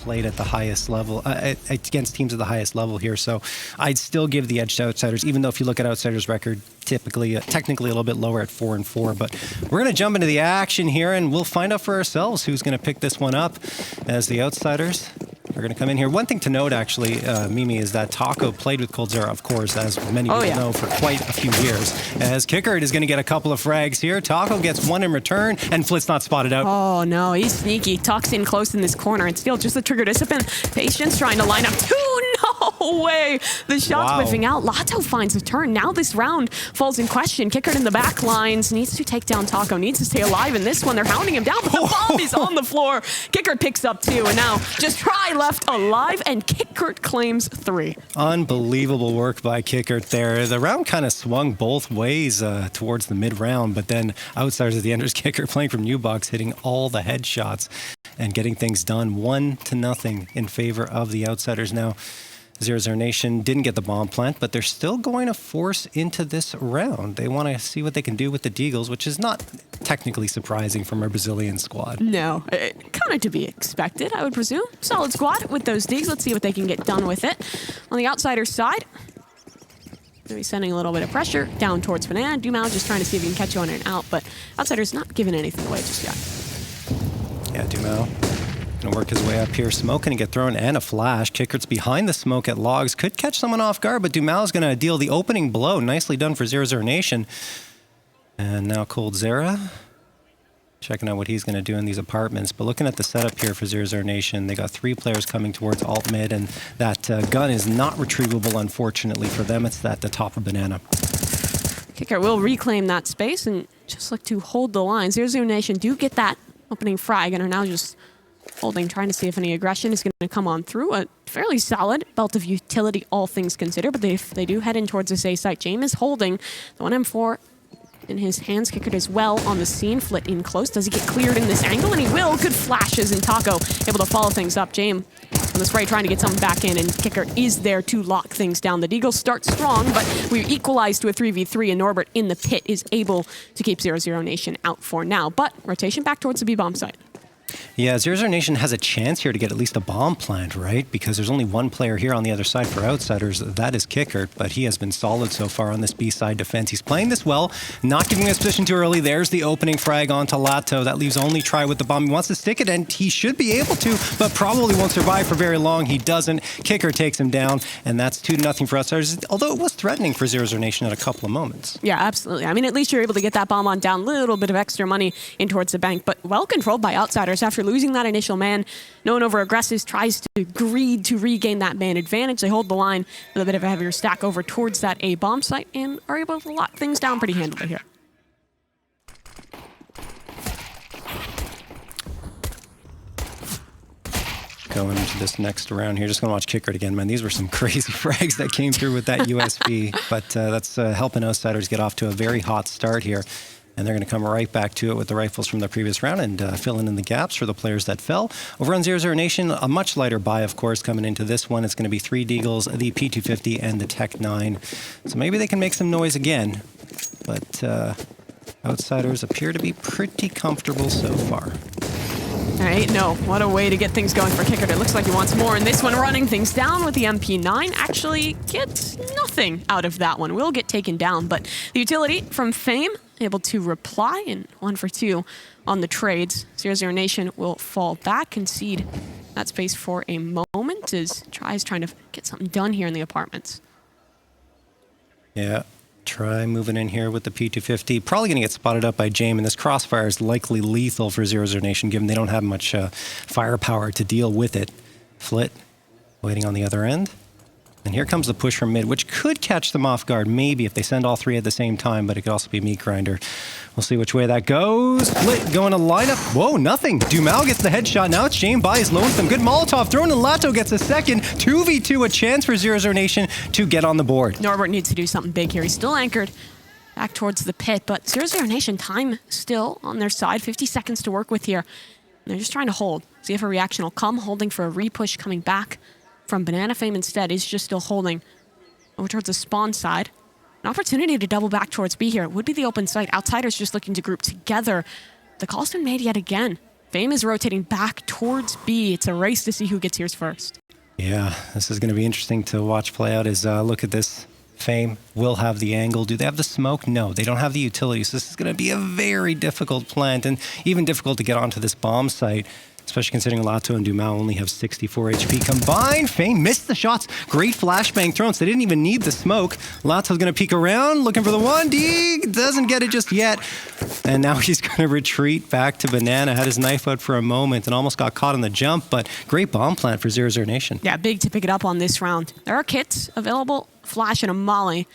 played at the highest level, against teams at the highest level here. So I'd still give the edge to Outsiders, even though if you look at Outsiders' record, technically a little bit lower at 4-4. But we're going to jump into the action here, and we'll find out for ourselves who's going to pick this one up as the Outsiders are going to come in here. One thing to note, actually, Mimi, is that Taco played with coldzera, of course, as many people know, for quite a few years. As Qikert is going to get a couple of frags here. Taco gets one in return, and Flit's not spotted out. Oh, no, he's sneaky. Tucks in close in this corner, and still just the trigger discipline. Patience trying to line up two. No way. The shot's whiffing out. Lato finds a turn. Now this round falls in question. Qikert in the back lines. Needs to take down Taco. Needs to stay alive in this one. They're hounding him down, but the bomb is on the floor. Qikert picks up two, and now just Try left alive, and Qikert claims 3. Unbelievable work by Qikert there. The round kind of swung both ways towards the mid-round, but then Outsiders at the end is Qikert playing from U-Box, hitting all the headshots and getting things done 1-0 in favor of the Outsiders. Now, 00Nation didn't get the bomb plant, but they're still going to force into this round. They want to see what they can do with the Deagles, which is not technically surprising from a Brazilian squad. No, kind of to be expected, I would presume. Solid squad with those Deags. Let's see what they can get done with it. On the Outsiders side, maybe sending a little bit of pressure down towards Banana. Dumao just trying to see if he can catch one and out, but Outsiders not giving anything away just yet. Yeah, Dumao gonna work his way up here. Smoke gonna get thrown and a flash. Kikert's behind the smoke at logs. Could catch someone off guard, but Dumao's gonna deal the opening blow. Nicely done for 00Nation. And now coldzera checking out what he's gonna do in these apartments. But looking at the setup here for 00Nation, they got 3 players coming towards alt mid, and that gun is not retrievable, unfortunately for them. It's at the top of Banana. Qikert will reclaim that space and just look to hold the line. 00Nation do get that opening frag and are now just holding, trying to see if any aggression is going to come on through. A fairly solid belt of utility, all things considered, but they do head in towards this A site. James is holding the 1M4 in his hands. Qikert as well on the scene. Flit in close. Does he get cleared in this angle? And he will. Good flashes, and Taco able to follow things up. James on the spray trying to get something back in, and Qikert is there to lock things down. The Deagles start strong, but we're equalized to a 3v3, and Norbert in the pit is able to keep 00Nation out for now. But rotation back towards the B-bomb site. Yeah, 00Nation has a chance here to get at least a bomb plant, right? Because there's only one player here on the other side for Outsiders. That is Qikert, but he has been solid so far on this B-side defense. He's playing this well, not giving his position too early. There's the opening frag onto Lato. That leaves only Try with the bomb. He wants to stick it, and he should be able to, but probably won't survive for very long. He doesn't. Qikert takes him down, and that's 2-0 for Outsiders, although it was threatening for 00Nation at a couple of moments. Yeah, absolutely. I mean, at least you're able to get that bomb on down, a little bit of extra money in towards the bank, but well controlled by Outsiders. After losing that initial man, no one over aggressives tries to greed to regain that man advantage. They hold the line with a bit of a heavier stack over towards that A bomb site and are able to lock things down pretty handily here. Going into this next round here, just gonna watch Qikert again, man. These were some crazy frags that came through with that USB, but that's helping Outsiders get off to a very hot start here. And they're going to come right back to it with the rifles from the previous round and filling in the gaps for the players that fell. Over on 00Nation, a much lighter buy, of course, coming into this one. It's going to be 3 Deagles, the P250, and the Tech 9. So maybe they can make some noise again. But Outsiders appear to be pretty comfortable so far. All right, no, what a way to get things going for Qikert. It looks like he wants more in this one, running things down with the MP9. Actually gets nothing out of that one. Will get taken down, but the utility from Fame able to reply, and 1 for 2 on the trades. 00Nation will fall back, concede that space for a moment as Try's trying to get something done here in the apartments. Yeah. Try moving in here with the P250. Probably going to get spotted up by James, and this crossfire is likely lethal for 00Nation, given they don't have much firepower to deal with it. Flit waiting on the other end. And here comes the push from mid, which could catch them off guard, maybe, if they send all 3 at the same time, but it could also be meat grinder. We'll see which way that goes. Flit going to line up. Whoa, nothing. Dumao gets the headshot. Now it's James by his lonesome. Good Molotov thrown, and Lato gets a second. 2v2, a chance for 00Nation to get on the board. Norbert needs to do something big here. He's still anchored back towards the pit, but 00Nation time still on their side. 50 seconds to work with here. And they're just trying to hold. See if a reaction will come. Holding for a repush coming back from Banana Fame instead. He's just still holding over towards the spawn side. An opportunity to double back towards B here. It would be the open site. Outsiders just looking to group together. The call's been made yet again. Fame is rotating back towards B. It's a race to see who gets here first. Yeah, this is going to be interesting to watch play out. Look at this. Fame will have the angle. Do they have the smoke? No, they don't have the utilities. This is going to be a very difficult plant and even difficult to get onto this bomb site, especially considering Lato and Dumao only have 64 HP combined. Fame missed the shots. Great flashbang throws. They didn't even need the smoke. Lato's going to peek around, looking for the 1D. Doesn't get it just yet. And now he's going to retreat back to Banana. Had his knife out for a moment and almost got caught on the jump, but great bomb plant for 00Nation. Yeah, big to pick it up on this round. There are kits available. Flash and a molly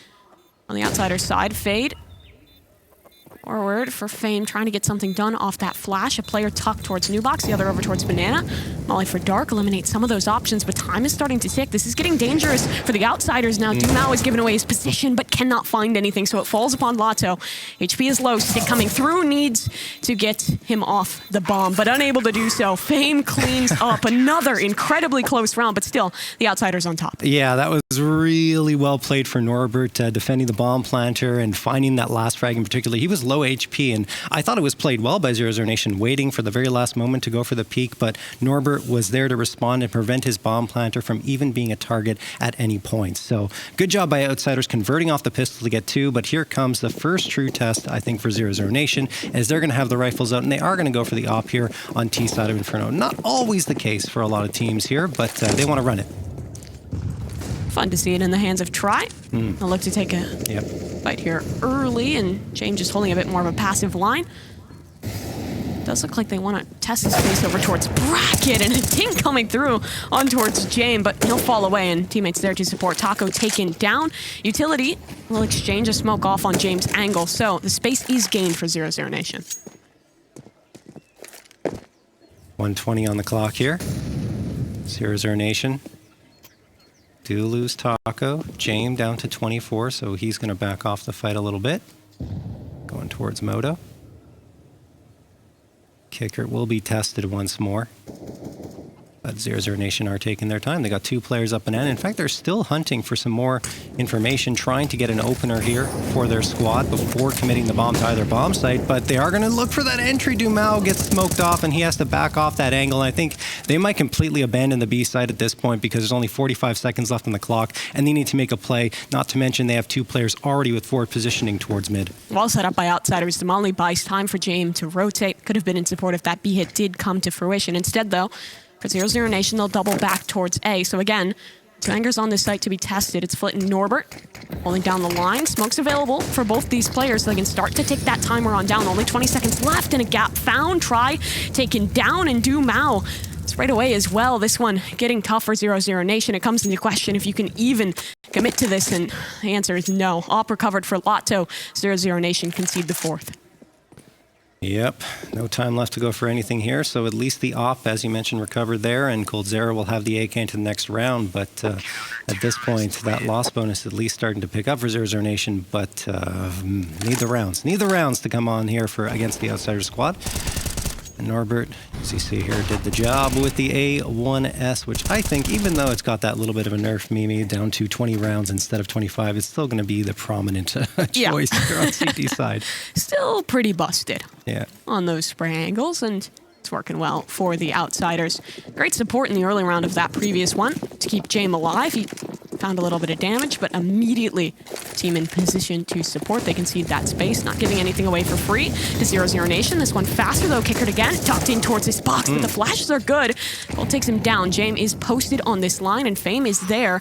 on the outsider side. Fade forward for Fame, trying to get something done off that flash. A player tucked towards New Box, the other over towards Banana. Molly for Dark, eliminate some of those options, but time is starting to tick. This is getting dangerous for the outsiders now. Dumao has given away his position, but cannot find anything, so it falls upon Lato. HP is low, stick coming through, needs to get him off the bomb, but unable to do so. Fame cleans up another incredibly close round, but still, the outsiders on top. Yeah, that was really well played for Norbert, defending the bomb planter and finding that last frag in particular. He was low HP, and I thought it was played well by 00Nation, waiting for the very last moment to go for the peak, but Norbert was there to respond and prevent his bomb planter from even being a target at any point. So good job by outsiders converting off the pistol to get 2, but here comes the first true test, I think, for 00Nation, as they're going to have the rifles out, and they are going to go for the op here on T side of Inferno. Not always the case for a lot of teams here, but they want to run it. Fun to see it in the hands of Try. They'll look to take a fight here early, and James just holding a bit more of a passive line. Does look like they want to test his face over towards Bracket, and a ting coming through on towards James, but he'll fall away, and teammates there to support. Taco taken down. Utility will exchange a smoke off on James' angle, so the space is gained for 00Nation. 1:20 on the clock here. 00Nation do lose Taco. James down to 24, so he's going to back off the fight a little bit. Going towards Moto. Qikert will be tested once more. But 00Nation are taking their time. They got 2 players up and in. In fact, they're still hunting for some more information, trying to get an opener here for their squad before committing the bomb to either bomb site. But they are going to look for that entry. Dumao gets smoked off, and he has to back off that angle. And I think they might completely abandon the B site at this point because there's only 45 seconds left on the clock, and they need to make a play. Not to mention they have 2 players already with forward positioning towards mid. Well set up by outsiders. Damali buys time for James to rotate. Could have been in support if that B hit did come to fruition. Instead, though, for 00Nation, they'll double back towards A. So again, 2 angers on this site to be tested. It's Flit and Norbert holding down the line. Smoke's available for both these players, so they can start to tick that timer on down. Only 20 seconds left, and a gap found. Try taken down, and Dumao right away as well. This one getting tough for 00Nation. It comes into question if you can even commit to this, and the answer is no. Op recovered for Lato. 00Nation concede the 4th. Yep, no time left to go for anything here, so at least the op, as you mentioned, recovered there, and Coldzera will have the AK into the next round, but at this point, that loss bonus at least starting to pick up for 00Nation, but need the rounds to come on here for against the outsider squad. And Norbert, as you see here, did the job with the A1S, which I think, even though it's got that little bit of a nerf Mimi down to 20 rounds instead of 25, it's still going to be the prominent choice here on CT side. Still pretty busted on those spray angles, and it's working well for the outsiders. Great support in the early round of that previous one to keep James alive. He found a little bit of damage, but immediately team in position to support. They concede that space, not giving anything away for free to 00Nation. This one faster though. Qikert again, tucked in towards this box, but the flashes are good. Well, takes him down. James is posted on this line, and Fame is there.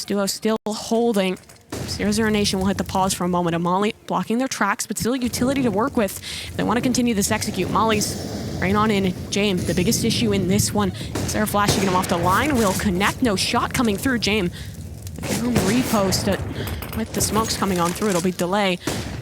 Duo still holding. 00Nation will hit the pause for a moment. A Molly blocking their tracks, but still utility to work with. If they want to continue this execute, Molly's right on in. James, the biggest issue in this one. Sarah flashing him off the line will connect. No shot coming through. James repost it with the smokes coming on through. It'll be delay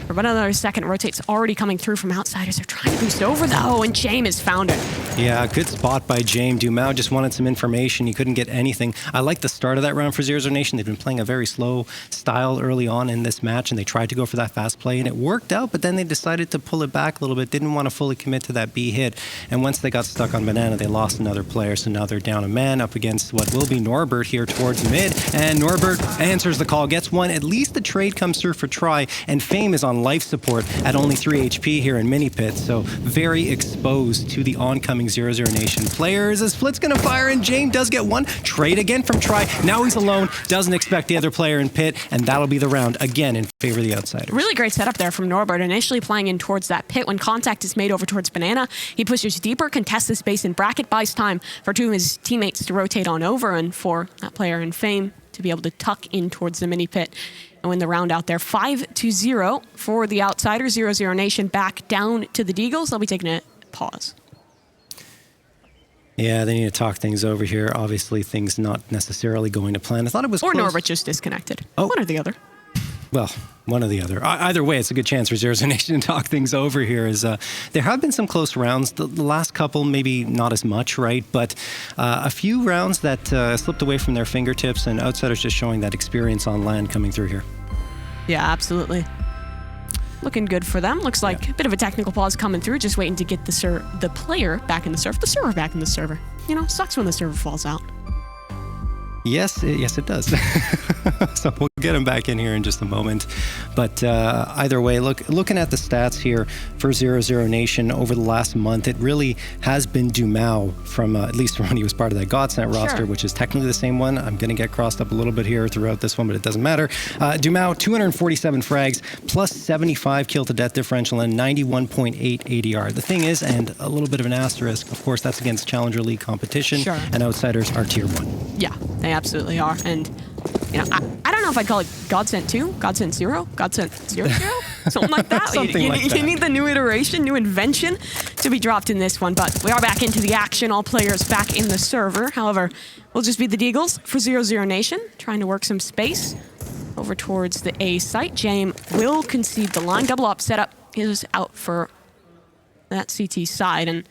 for about another second. Rotate's already coming through from outsiders. They're trying to boost over though, and James has found it. Yeah, good spot by James. Dumao just wanted some information. He couldn't get anything. I like the start of that round for 00Nation. They've been playing a very slow style early on in this match, and they tried to go for that fast play, and it worked out, but then they decided to pull it back a little bit, didn't want to fully commit to that B hit, and once they got stuck on Banana, they lost another player, so now they're down a man up against what will be Norbert here towards mid, and Norbert answers the call, gets one. At least the trade comes through for Try, and Fame is on life support at only 3 HP here in Mini Pit. So very exposed to the oncoming 00Nation players. As Flit's going to fire and James does get one. Trade again from Try. Now he's alone. Doesn't expect the other player in Pit. And that'll be the round again in favor of the outsiders. Really great setup there from Norbert, initially playing in towards that pit. When contact is made over towards Banana, he pushes deeper, contests the space in bracket, buys time for two of his teammates to rotate on over, and for that player in Fame to be able to tuck in towards the mini pit and win the round out there. 5-0 for the outsiders. 00Nation back down to the Deagles. They'll be taking a pause. Yeah, they need to talk things over here. Obviously, things not necessarily going to plan. I thought it was Or close. Norbert just disconnected. Oh. One or the other. Well, one or the other. Either way, it's a good chance for 00Nation to talk things over here. There have been some close rounds. The last couple, maybe not as much, right? But a few rounds that slipped away from their fingertips, and outsiders just showing that experience on land coming through here. Yeah, absolutely. Looking good for them. Looks like a bit of a technical pause coming through, just waiting to get the player back in the server, the server back in the server. You know, sucks when the server falls out. Yes, it does. So we'll get him back in here in just a moment. But either way, looking at the stats here for 00Nation over the last month, it really has been Dumao from, at least from when he was part of that Godsent roster, which is technically the same one. I'm going to get crossed up a little bit here throughout this one, but it doesn't matter. Dumao, 247 frags, plus 75 kill to death differential, and 91.8 ADR. The thing is, and a little bit of an asterisk, of course, that's against Challenger League competition, and outsiders are tier 1. Yeah, they absolutely are. And, you know, I don't know if I'd call it Godsent 2, Godsent 0, Godsent 0, something like that. You need the new iteration, new invention to be dropped in this one. But we are back into the action, all players back in the server. However, we'll just be the Deagles for 00Nation, trying to work some space over towards the A site. James will concede the line. Double up setup is out for that CT side. And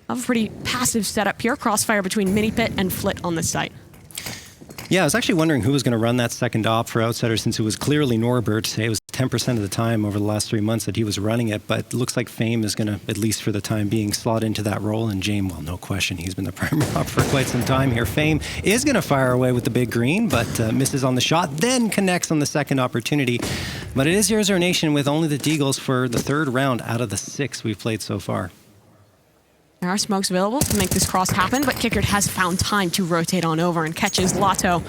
I have a pretty passive setup here. Crossfire between Mini Pit and Flit on the site. Yeah, I was actually wondering who was going to run that second op for outsiders, since it was clearly Norbert. It was 10% of the time over the last 3 months that he was running it, but it looks like Fame is going to, at least for the time being, slot into that role. And James, well, no question, he's been the primary op for quite some time here. Fame is going to fire away with the big green, but misses on the shot, then connects on the second opportunity. But it is 00Nation with only the Deagles for the third round out of the 6 we've played so far. There are smokes available to make this cross happen, but Qikert has found time to rotate on over and catches Lotto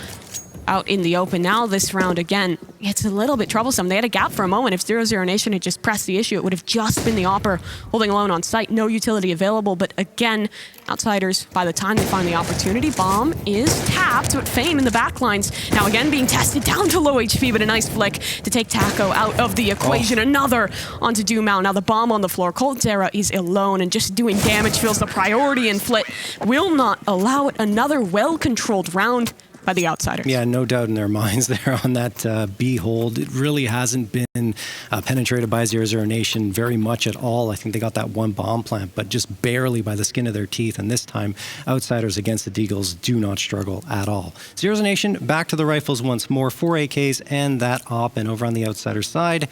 out in the open. Now this round again, it's a little bit troublesome. They had a gap for a moment. If 00Nation had just pressed the issue, it would have just been the Opper holding alone on site. No utility available, but again, outsiders, by the time they find the opportunity, bomb is tapped, but Fame in the backlines. Now again being tested down to low HP, but a nice flick to take Taco out of the equation. Another onto Dumao. Now the bomb on the floor. Coldzera is alone and just doing damage feels the priority, and Flit will not allow it. Another well-controlled round by the outsiders. Yeah, no doubt in their minds there on that B hold. It really hasn't been penetrated by 00Nation very much at all. I think they got that one bomb plant, but just barely by the skin of their teeth. And this time, outsiders against the Deagles do not struggle at all. 00Nation back to the rifles once more. 4 AKs and that op. And over on the outsider side,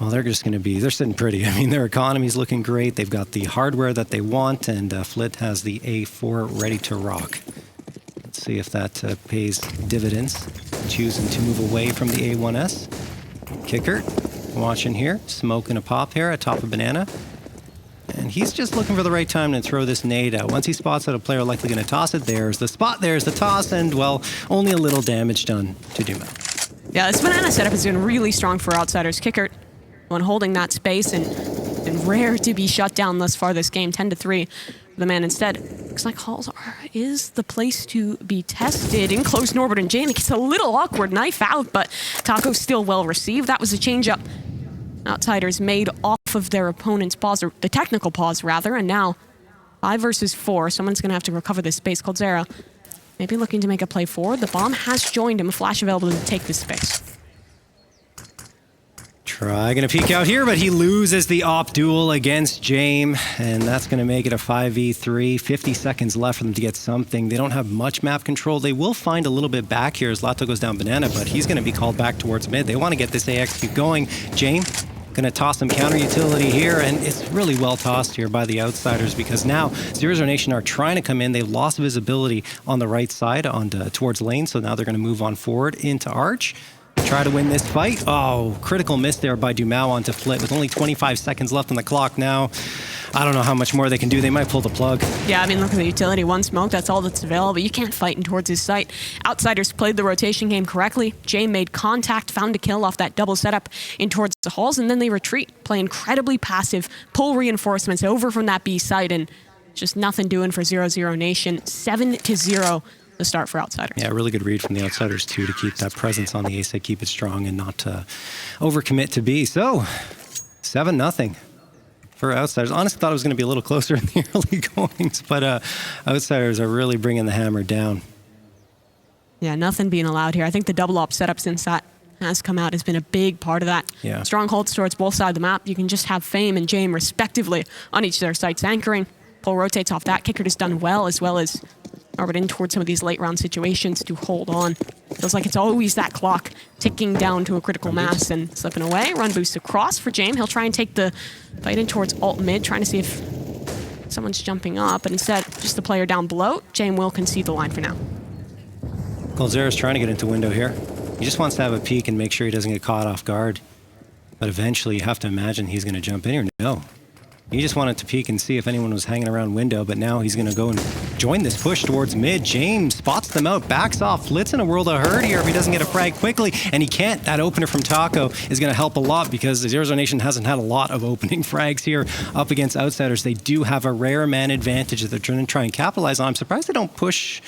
well, they're just going to be, they're sitting pretty. I mean, their economy's looking great. They've got the hardware that they want, and Flit has the A4 ready to rock. See if that pays dividends. Choosing to move away from the A1S. Qikert watching here, smoking a pop here atop of Banana. And he's just looking for the right time to throw this nade out. Once he spots that a player likely going to toss it, there's the spot, there's the toss, and, well, only a little damage done to Dumao. Yeah, this Banana setup has been really strong for outsiders. Qikert, one holding that space, and rare to be shut down thus far this game, 10-3. The man instead. Looks like Halls is the place to be tested. In close, Norbert and Jane. It's a little awkward. Knife out, but Taco still well received. That was a change-up. Outsiders made off of their opponent's pause, or the technical pause, rather, and now 5 versus 4. Someone's going to have to recover this space. Coldzera maybe looking to make a play forward. The bomb has joined him. A flash available to take this space. Try gonna peek out here, but he loses the op duel against James, and that's gonna make it a 5v3. 50 seconds left for them to get something. They don't have much map control. They will find a little bit back here as Lato goes down Banana, but he's gonna be called back towards mid. They want to get this AXQ going. James gonna toss some counter utility here, and it's really well tossed here by the outsiders, because now 00Nation are trying to come in. They've lost visibility on the right side towards lane, so now they're gonna move on forward into Arch. try to win this fight. Oh, critical miss there by Dumao onto Flit with only 25 seconds left on the clock now. I don't know how much more they can do. They might pull the plug. Yeah, I mean, look at the utility. One smoke, that's all that's available. You can't fight in towards his site. Outsiders played the rotation game correctly. Jay made contact, found a kill off that double setup in towards the halls, and then they retreat. Play incredibly passive, pull reinforcements over from that B site, and just nothing doing for 00Nation. 7-0 the start for Outsiders. Yeah, really good read from the Outsiders, too, to keep that presence on the A site, keep it strong, and not overcommit to B. So, 7-0. For Outsiders. Honestly, thought it was going to be a little closer in the early goings, but Outsiders are really bringing the hammer down. Yeah, nothing being allowed here. I think the double op setup since that has come out has been a big part of that. Yeah. Strongholds towards both sides of the map. You can just have Fame and Jame respectively on each of their sites anchoring. Pull rotates off that. Qikert has done well as orbit in towards some of these late round situations to hold on. Feels like it's always that clock ticking down to a critical mass and slipping away. Run boost across for Jame. He'll try and take the fight in towards alt mid, trying to see if someone's jumping up, but instead just the player down below. Jame will concede the line for now. Coldzera's trying to get into window here. He just wants to have a peek and make sure he doesn't get caught off guard. But eventually you have to imagine he's going to jump in here. No. He just wanted to peek and see if anyone was hanging around window, but now he's going to go and join this push towards mid. James spots them out, backs off. Flit's in a world of hurt here if he doesn't get a frag quickly, and he can't. That opener from Taco is going to help a lot because the 00Nation hasn't had a lot of opening frags here up against Outsiders. They do have a rare man advantage that they're trying to try and capitalize on. I'm surprised they don't push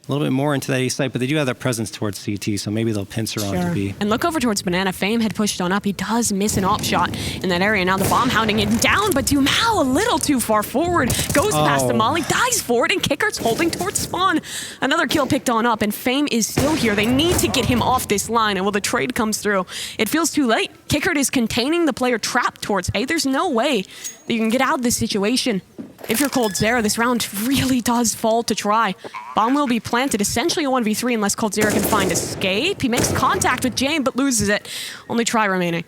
a little bit more into that A site, but they do have that presence towards CT, so maybe they'll pincer on to B. And look over towards Banana. Fame had pushed on up. He does miss an op shot in that area. Now the bomb hounding it down, but Dumao a little too far forward. Goes past the molly, dies forward, and Qikert's holding towards spawn. Another kill picked on up, and Fame is still here. They need to get him off this line, and while the trade comes through, it feels too late. Qikert is containing the player trapped towards A. There's no way that you can get out of this situation. If you're Coldzera, this round really does fall to try. Bomb will be planted, essentially a 1v3 unless Coldzera can find escape. He makes contact with Jame, but loses it. Only try remaining.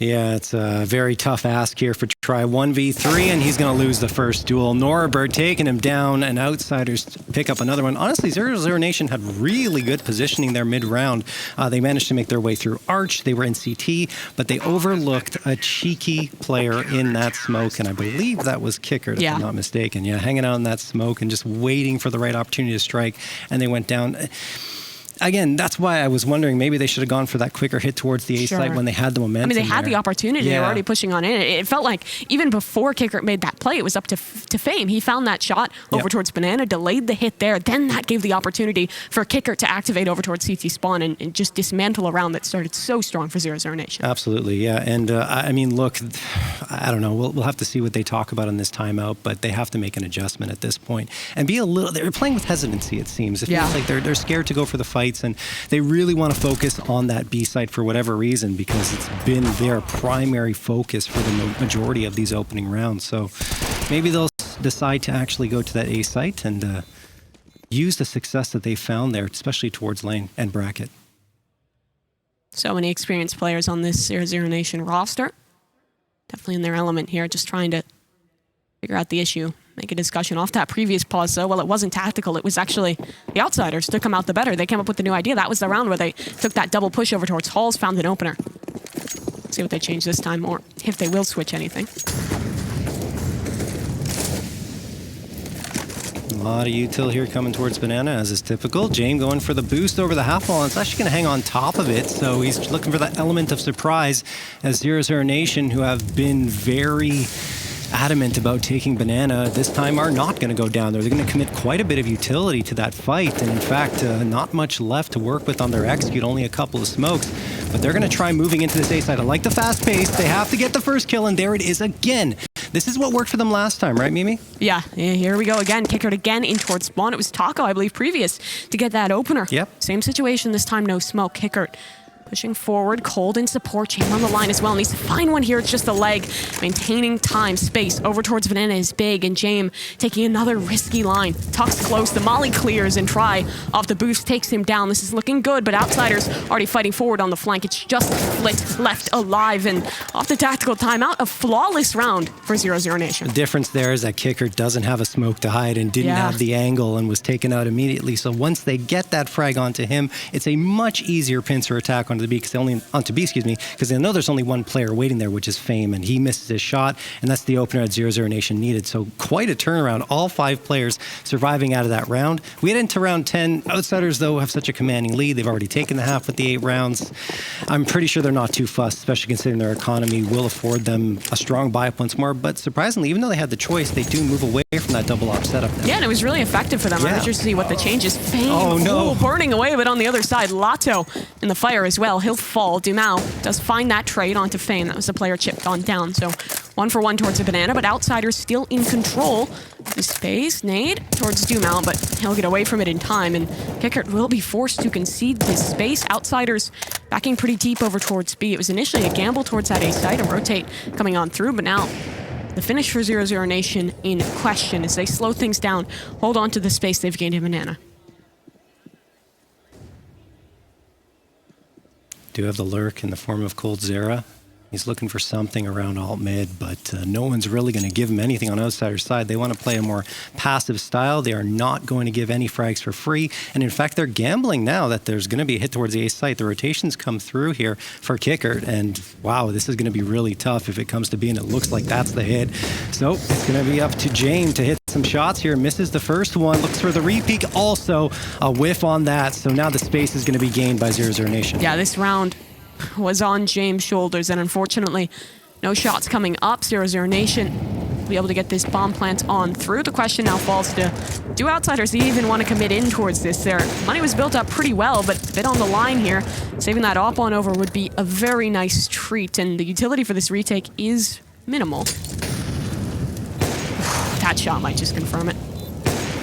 Yeah, it's a very tough ask here for try 1v3, and he's going to lose the first duel. Norabird taking him down, and Outsiders pick up another one. Honestly, 00Nation had really good positioning there mid-round. They managed to make their way through Arch. They were in CT, but they overlooked a cheeky player in that smoke, and I believe that was Qikert, if I'm not mistaken. Yeah, hanging out in that smoke and just waiting for the right opportunity to strike, and they went down. Again, that's why I was wondering maybe they should have gone for that quicker hit towards the A site when they had the momentum. I mean, they had the opportunity. They were already pushing on in. It felt like even before Qikert made that play, it was up to Fame. He found that shot over towards Banana, delayed the hit there. Then that gave the opportunity for Qikert to activate over towards CT spawn and just dismantle a round that started so strong for 00Nation. Absolutely, yeah. And I mean, look, I don't know. We'll have to see what they talk about in this timeout, but they have to make an adjustment at this point and be a little. They're playing with hesitancy. It seems. It feels like they're scared to go for the fight. And they really want to focus on that B site for whatever reason because it's been their primary focus for the majority of these opening rounds. So maybe they'll decide to actually go to that A site and use the success that they found there, especially towards lane and bracket. So many experienced players on this 00Nation roster. Definitely in their element here, just trying to figure out the issue. Make a discussion off that previous pause, though. Well, it wasn't tactical. It was actually the Outsiders took them out the better. They came up with the new idea. That was the round where they took that double push over towards Halls, found an opener. See what they change this time, or if they will switch anything. A lot of util here coming towards Banana, as is typical. Jame going for the boost over the half wall, and it's actually going to hang on top of it, so he's looking for that element of surprise as 00Nation, who have been very adamant about taking Banana, this time are not going to go down there. They're going to commit quite a bit of utility to that fight, and in fact, not much left to work with on their execute, only a couple of smokes, but they're going to try moving into this A side. I like the fast pace. They have to get the first kill, and there it is again. This is what worked for them last time, right, Mimi? Yeah, here we go again. Qikert again in towards spawn. It was Taco, I believe, previous to get that opener. Yep. Same situation, this time no smoke. Qikert pushing forward, cold in support, Jame on the line as well. Needs to find one here, it's just a leg. Maintaining time, space, over towards Banana is big, and Jame taking another risky line. Tucks close, the molly clears, and try off the boost takes him down. This is looking good, but Outsiders already fighting forward on the flank. It's just Flit left alive, and off the tactical timeout, a flawless round for 00Nation. The difference there is that Qikert doesn't have a smoke to hide and didn't have the angle and was taken out immediately. So once they get that frag onto him, it's a much easier pincer attack onto the B, onto B, because they know there's only one player waiting there, which is Fame, and he misses his shot, and that's the opener that 00Nation needed. So quite a turnaround. All 5 players surviving out of that round. We head into round 10. Outsiders, though, have such a commanding lead. They've already taken the half with the 8 rounds. I'm pretty sure they're not too fussed, especially considering their economy will afford them a strong buy-up once more. But surprisingly, even though they had the choice, they do move away from that double-op setup now. Yeah, and it was really effective for them. Yeah. I'm interested to see what the changes. Fame, burning away, but on the other side, Lato in the fire as well. He'll fall. Dumao does find that trade onto Fame. That was the player chipped on down. So 1 for 1 towards the banana, but Outsiders still in control. The space, nade towards Dumao, but he'll get away from it in time, and Qikert will be forced to concede this space. Outsiders backing pretty deep over towards B. It was initially a gamble towards that A site, a rotate coming on through, but now the finish for 00Nation in question as they slow things down, hold on to the space they've gained in banana. Do have the lurk in the form of Cold Zera. He's looking for something around alt mid, but no one's really going to give him anything on Outsider's side. They want to play a more passive style. They are not going to give any frags for free. And in fact, they're gambling now that there's going to be a hit towards the A site. The rotations come through here for Qikert, and wow, this is going to be really tough if it comes to B, and it looks like that's the hit. So it's going to be up to James to hit some shots here. Misses the first one, looks for the repeat, also a whiff on that. So now the space is going to be gained by 00Nation. Yeah, this round was on James' shoulders, and unfortunately, no shots coming up. 00Nation will be able to get this bomb plant on through. The question now falls to, do Outsiders even want to commit in towards this? Their money was built up pretty well, but a bit on the line here. Saving that op on over would be a very nice treat, and the utility for this retake is minimal. That shot might just confirm it.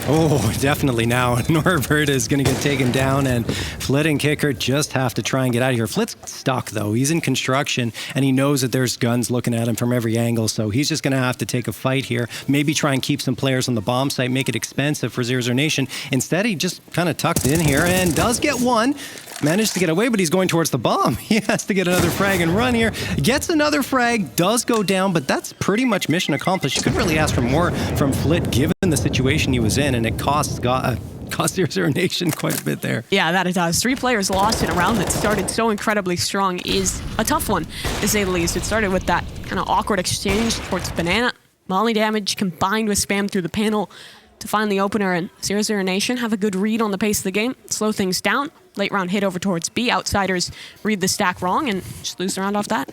Oh, definitely now. Norbert is going to get taken down, and Flit and Qikert just have to try and get out of here. Flit's stuck, though. He's in construction, and he knows that there's guns looking at him from every angle, so he's just going to have to take a fight here. Maybe try and keep some players on the bomb site, make it expensive for 00Nation. Instead, he just kind of tucked in here and does get one. Managed to get away, but he's going towards the bomb. He has to get another frag and run here. Gets another frag, does go down, but that's pretty much mission accomplished. You couldn't really ask for more from Flit given the situation he was in, and it cost 00Nation quite a bit there. Yeah, that it does. 3 players lost in a round that started so incredibly strong is a tough one, to say the least. It started with that kind of awkward exchange towards banana. Molly damage combined with spam through the panel to find the opener, and 00Nation have a good read on the pace of the game, slow things down. Late round hit over towards B. Outsiders read the stack wrong and just lose the round off that.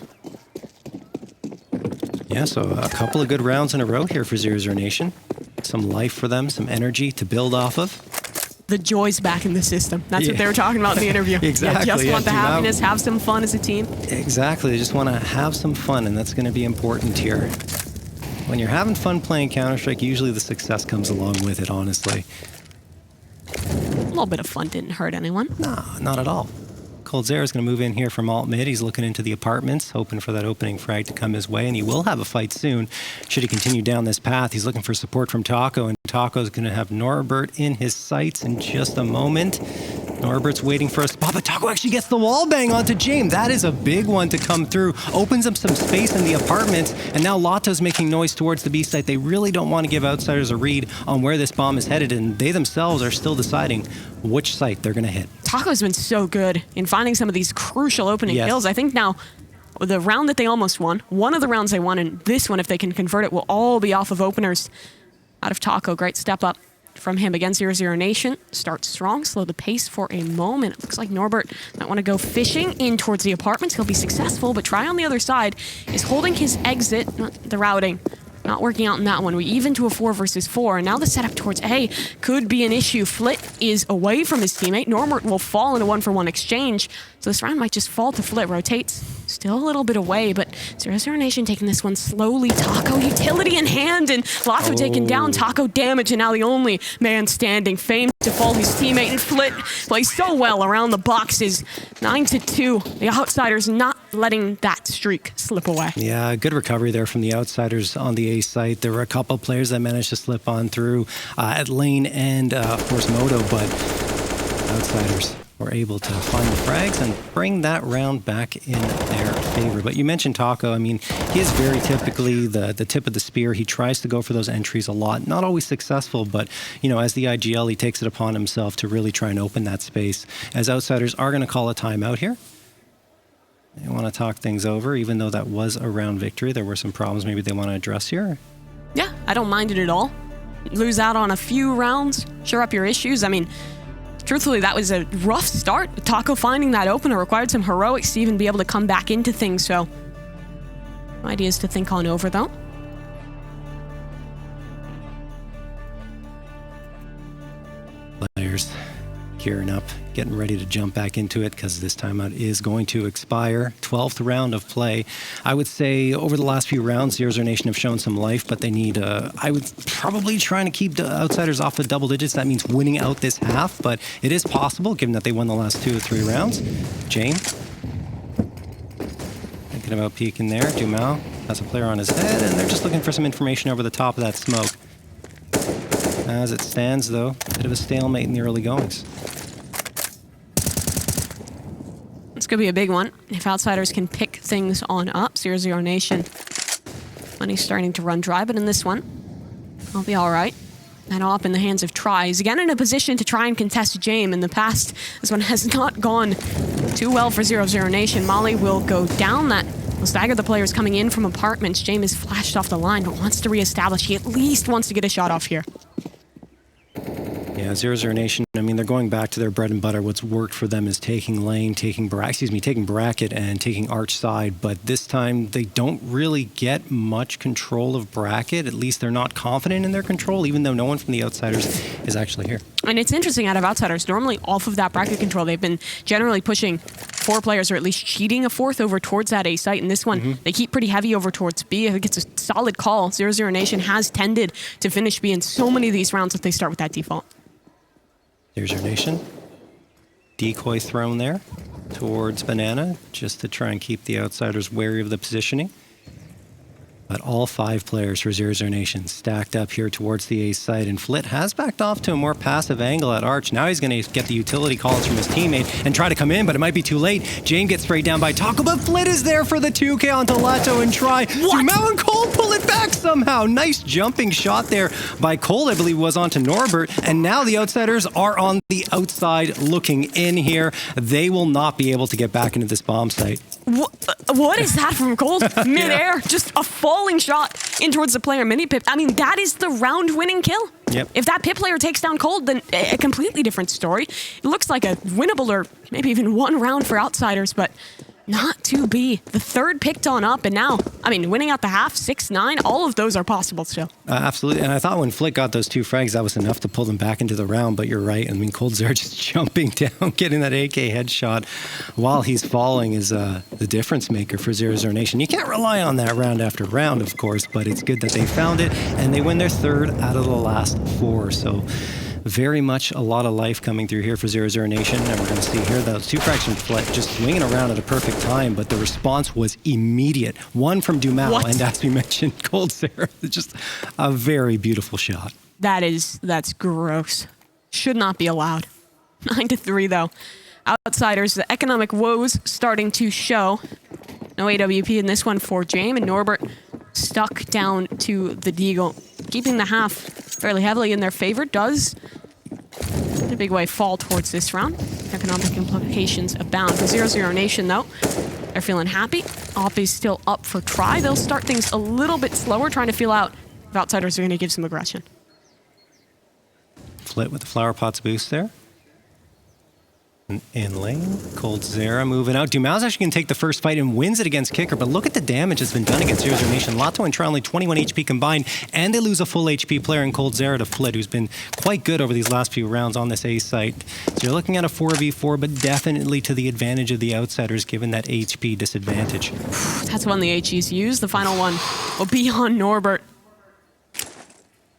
Yeah, so a couple of good rounds in a row here for 00Nation. Some life for them, some energy to build off of. The joy's back in the system. That's what they were talking about in the interview. Exactly. Yeah, just want the happiness, have some fun as a team. Exactly. They just want to have some fun, and that's going to be important here. When you're having fun playing Counter-Strike, usually the success comes along with it, honestly. A little bit of fun didn't hurt anyone. No, not at all. Cold Zera is going to move in here from alt mid. He's looking into the apartments, hoping for that opening frag to come his way, and he will have a fight soon. Should he continue down this path, he's looking for support from Taco, and Taco's going to have Norbert in his sights in just a moment. Norbert's waiting for a spot, but Taco actually gets the wall bang onto James. That is a big one to come through. Opens up some space in the apartments, and now Lotto's making noise towards the B site. They really don't want to give Outsiders a read on where this bomb is headed, and they themselves are still deciding which site they're going to hit. Taco's been so good in finding some of these crucial opening kills. I think now the round that they almost won, one of the rounds they won, and this one, if they can convert it, will all be off of openers out of Taco. Great step up from him against 00Nation. Start strong, slow the pace for a moment. It looks like Norbert might want to go fishing in towards the apartments. He'll be successful, but Try on the other side is holding his exit, the routing. Not working out in that one. We even to a 4 versus 4, and now the setup towards A could be an issue. Flit is away from his teammate. Norbert will fall in a 1-for-1 exchange, so this round might just fall to Flit. Rotates still a little bit away, but 00Nation taking this one slowly. Taco utility in hand, and Lotto taken down. Taco damage, and now the only man standing. Fame to fall his teammate, and Flit plays so well around the boxes. 9-2. The Outsiders not letting that streak slip away. Yeah, good recovery there from the Outsiders on the A site. There were a couple of players that managed to slip on through at lane and Force Moto, but Outsiders were able to find the frags and bring that round back in their favor. But you mentioned Taco. I mean, he is very typically the tip of the spear. He tries to go for those entries a lot. Not always successful, but, you know, as the IGL, he takes it upon himself to really try and open that space. As Outsiders are going to call a timeout here. They want to talk things over, even though that was a round victory. There were some problems maybe they want to address here. Yeah, I don't mind it at all. Lose out on a few rounds, shore up your issues. I mean, truthfully, that was a rough start. Taco finding that opener required some heroics to even be able to come back into things, so ideas to think on over, though. Players gearing up, getting ready to jump back into it because this timeout is going to expire. 12th round of play. I would say over the last few rounds, 00Nation have shown some life, but they need, I would probably trying to keep the outsiders off the double digits. That means winning out this half, but it is possible given that they won the last 2 or 3 rounds. Jame thinking about peeking there. Dumao has a player on his head, and they're just looking for some information over the top of that smoke. As it stands, though, a bit of a stalemate in the early goings. This could be a big one. If outsiders can pick things on up, 00Nation. Money's starting to run dry, but in this one, I'll be all right. And op in the hands of Try. He's again in a position to try and contest Jame. In the past, this one has not gone too well for 00Nation. Molly will go down. That will stagger the players coming in from apartments. Jame is flashed off the line, but wants to reestablish. He at least wants to get a shot off here. Yeah, 00Nation, I mean, they're going back to their bread and butter. What's worked for them is taking lane, taking bracket, and taking arch side. But this time, they don't really get much control of bracket. At least they're not confident in their control, even though no one from the outsiders is actually here. And it's interesting out of outsiders. Normally, off of that bracket control, they've been generally pushing 4 players, or at least cheating a 4th over towards that A site. And this one, they keep pretty heavy over towards B. I think it's a solid call. 00Nation has tended to finish B in so many of these rounds if they start with that default. 00Nation. Decoy thrown there towards Banana, just to try and keep the outsiders wary of the positioning. But all 5 players for 00Nation stacked up here towards the A site, and Flit has backed off to a more passive angle at Arch. Now he's going to get the utility calls from his teammate and try to come in, but it might be too late. Jane gets sprayed down by Taco, but Flit is there for the 2K onto Lato and Try. Dumao and Cole pull it back somehow. Nice jumping shot there by Cole, I believe was onto Norbert, and now the outsiders are on the outside looking in here. They will not be able to get back into this bomb site. What is that from Cole? Mid-air, yeah. Just a falling shot in towards the player mini pip. I mean, that is the round-winning kill. Yep. If that pip player takes down Cold, then a completely different story. It looks like a winnable or maybe even 1 round for outsiders, but not to be. The 3rd picked on up, and now, I mean, winning out the half, 6-9, all of those are possible still. Absolutely, and I thought when Flick got those 2 frags, that was enough to pull them back into the round, but you're right. I mean, Cold's there just jumping down, getting that AK headshot while he's falling is the difference maker for 00Nation. You can't rely on that round after round, of course, but it's good that they found it, and they win their 3rd out of the last 4, so very much a lot of life coming through here for 00Nation, and we're going to see here those 2 frags from Flit just swinging around at a perfect time, but the response was immediate. 1 from Dumao, and as we mentioned, Cold Sarah, just a very beautiful shot. That's gross. Should not be allowed. 9-3 though. Outsiders, the economic woes starting to show. No AWP in this one for Jame, and Norbert stuck down to the Deagle. Keeping the half fairly heavily in their favor does, in a big way, fall towards this round. Economic implications abound. For 00Nation, though, they're feeling happy. Op is still up for Try. They'll start things a little bit slower, trying to feel out if outsiders are going to give some aggression. Flit with the flower pots boost there. In lane, Cold Zera moving out. Dumao's actually going to take the first fight and wins it against Qikert, but look at the damage that's been done against 00Nation. Lato and Try only 21 HP combined, and they lose a full HP player in Cold Zera to Flit, who's been quite good over these last few rounds on this A site. So you're looking at a 4v4, but definitely to the advantage of the outsiders, given that HP disadvantage. That's one the HE's used. The final one will be on Norbert.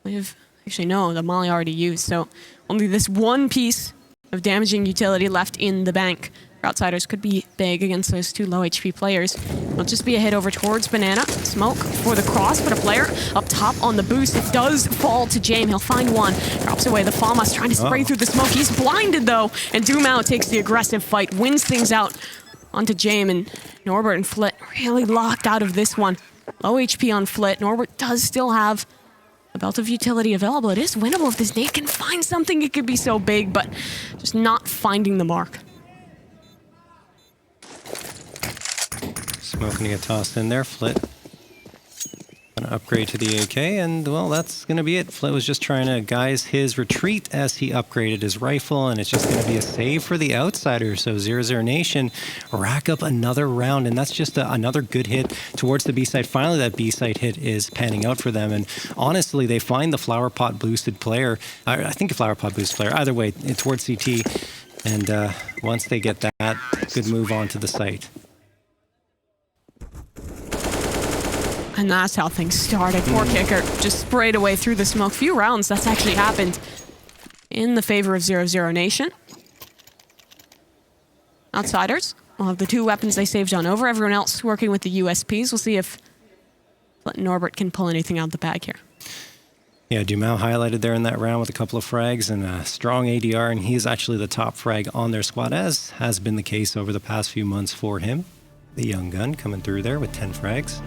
Actually, no, the Molly already used, so only this one piece of damaging utility left in the bank. Outsiders could be big against those 2 low HP players. It'll just be a hit over towards Banana. Smoke for the cross, but a player up top on the boost. It does fall to Jame. He'll find one. Drops away the Famas, trying to spray through the smoke. He's blinded, though, and Dumao takes the aggressive fight, wins things out onto Jame, and Norbert and Flit really locked out of this one. Low HP on Flit. Norbert does still have a belt of utility available. It is winnable if this nade can find something. It could be so big, but just not finding the mark. Smoke gonna get tossed in there. Flit gonna upgrade to the AK, and well, that's gonna be it. Flit was just trying to guise his retreat as he upgraded his rifle, and it's just gonna be a save for the Outsiders. So 00Nation rack up another round, and that's just another good hit towards the B side. Finally, that B side hit is panning out for them, and honestly, they find the flower pot boosted player. I think a flower pot boosted player. Either way, towards CT, and once they get that, good move on to the site. And that's how things started. Poor Qikert just sprayed away through the smoke. Few rounds that's actually happened in the favor of 00Nation. Outsiders will have the 2 weapons they saved on over. Everyone else working with the USPs. We'll see if Norbert can pull anything out of the bag here. Yeah, Dumau highlighted there in that round with a couple of frags and a strong ADR, and he's actually the top frag on their squad, as has been the case over the past few months for him. The young gun coming through there with 10 frags.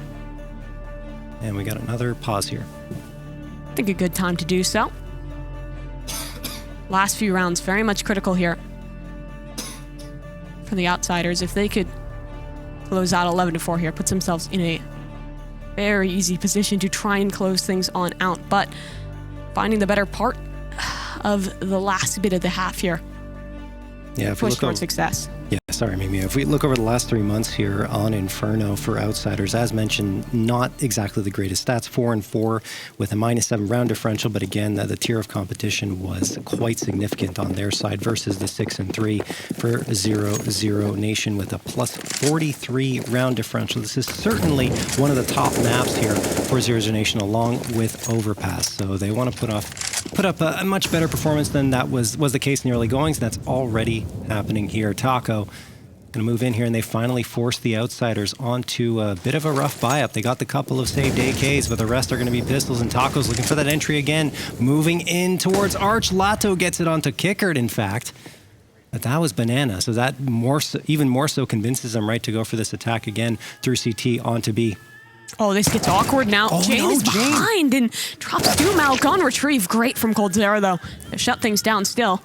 And we got another pause here. I think a good time to do so. Last few rounds, very much critical here for the Outsiders. If they could close out 11-4 here, puts themselves in a very easy position to try and close things on out. But finding the better part of the last bit of the half here. Yeah, if we push look towards success. Yeah, sorry, Mimi. If we look over the last 3 months here on Inferno for Outsiders, as mentioned, not exactly the greatest stats. 4-4 with a -7 round differential, but again, the tier of competition was quite significant on their side versus the 6-3 for 00Nation with a +43 round differential. This is certainly one of the top maps here for 00Nation, along with Overpass. So they want to put up a much better performance than that was the case in the early goings, and that's already happening here. Taco going to move in here, and they finally force the Outsiders onto a bit of a rough buy-up. They got the couple of saved AKs, but the rest are going to be pistols, and Taco's looking for that entry again. Moving in towards Arch. Lato gets it onto Qikert, in fact. But that was Banana, so that even more so convinces them right to go for this attack again through CT onto B. Oh, this gets awkward now. Oh, Jane no, is Jane. behind and drops Doom out. Gun retrieve. Great from Coldzera, though. They shut things down still.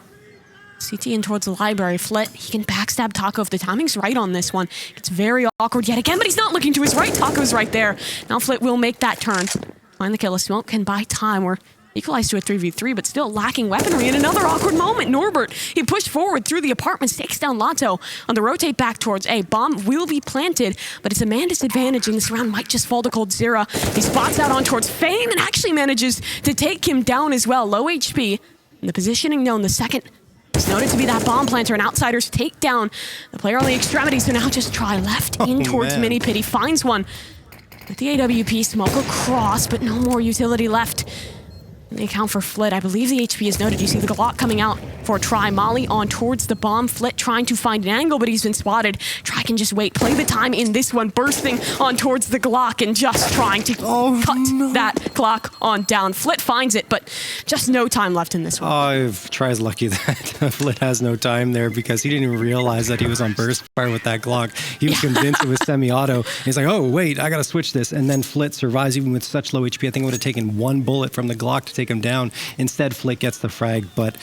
CT in towards the library. Flit, he can backstab Taco if the timing's right on this one. It's very awkward yet again, but he's not looking to his right. Taco's right there. Now Flit will make that turn. Find the kill. A smoke can buy time. We're equalized to a 3v3, but still lacking weaponry. In another awkward moment, Norbert, he pushed forward through the apartments, takes down Lato. On the rotate back towards A. Bomb will be planted, but it's a man disadvantage, and this round might just fall to Coldzera. He spots out on towards Fame and actually manages to take him down as well. Low HP. And the positioning known, the second is noted to be that bomb planter, and Outsiders take down the player on the extremity, so now just try left in towards man. Mini Pit. He finds one with the AWP, smoke across, but no more utility left. And they account for Flit. I believe the HP is noted. You see the Glock coming out for a try. Molly on towards the bomb. Flit trying to find an angle, but he's been spotted. Try can just wait. Play the time in this one. Bursting on towards the Glock and just trying to cut that Glock on down. Flit finds it, but just no time left in this one. Oh, Try's lucky that Flit has no time there, because he didn't even realize that he was on burst fire with that Glock. He was convinced it was semi-auto. He's like, oh, wait, I got to switch this. And then Flit survives even with such low HP. I think it would have taken one bullet from the Glock to take him down. Instead, Flit gets the frag, but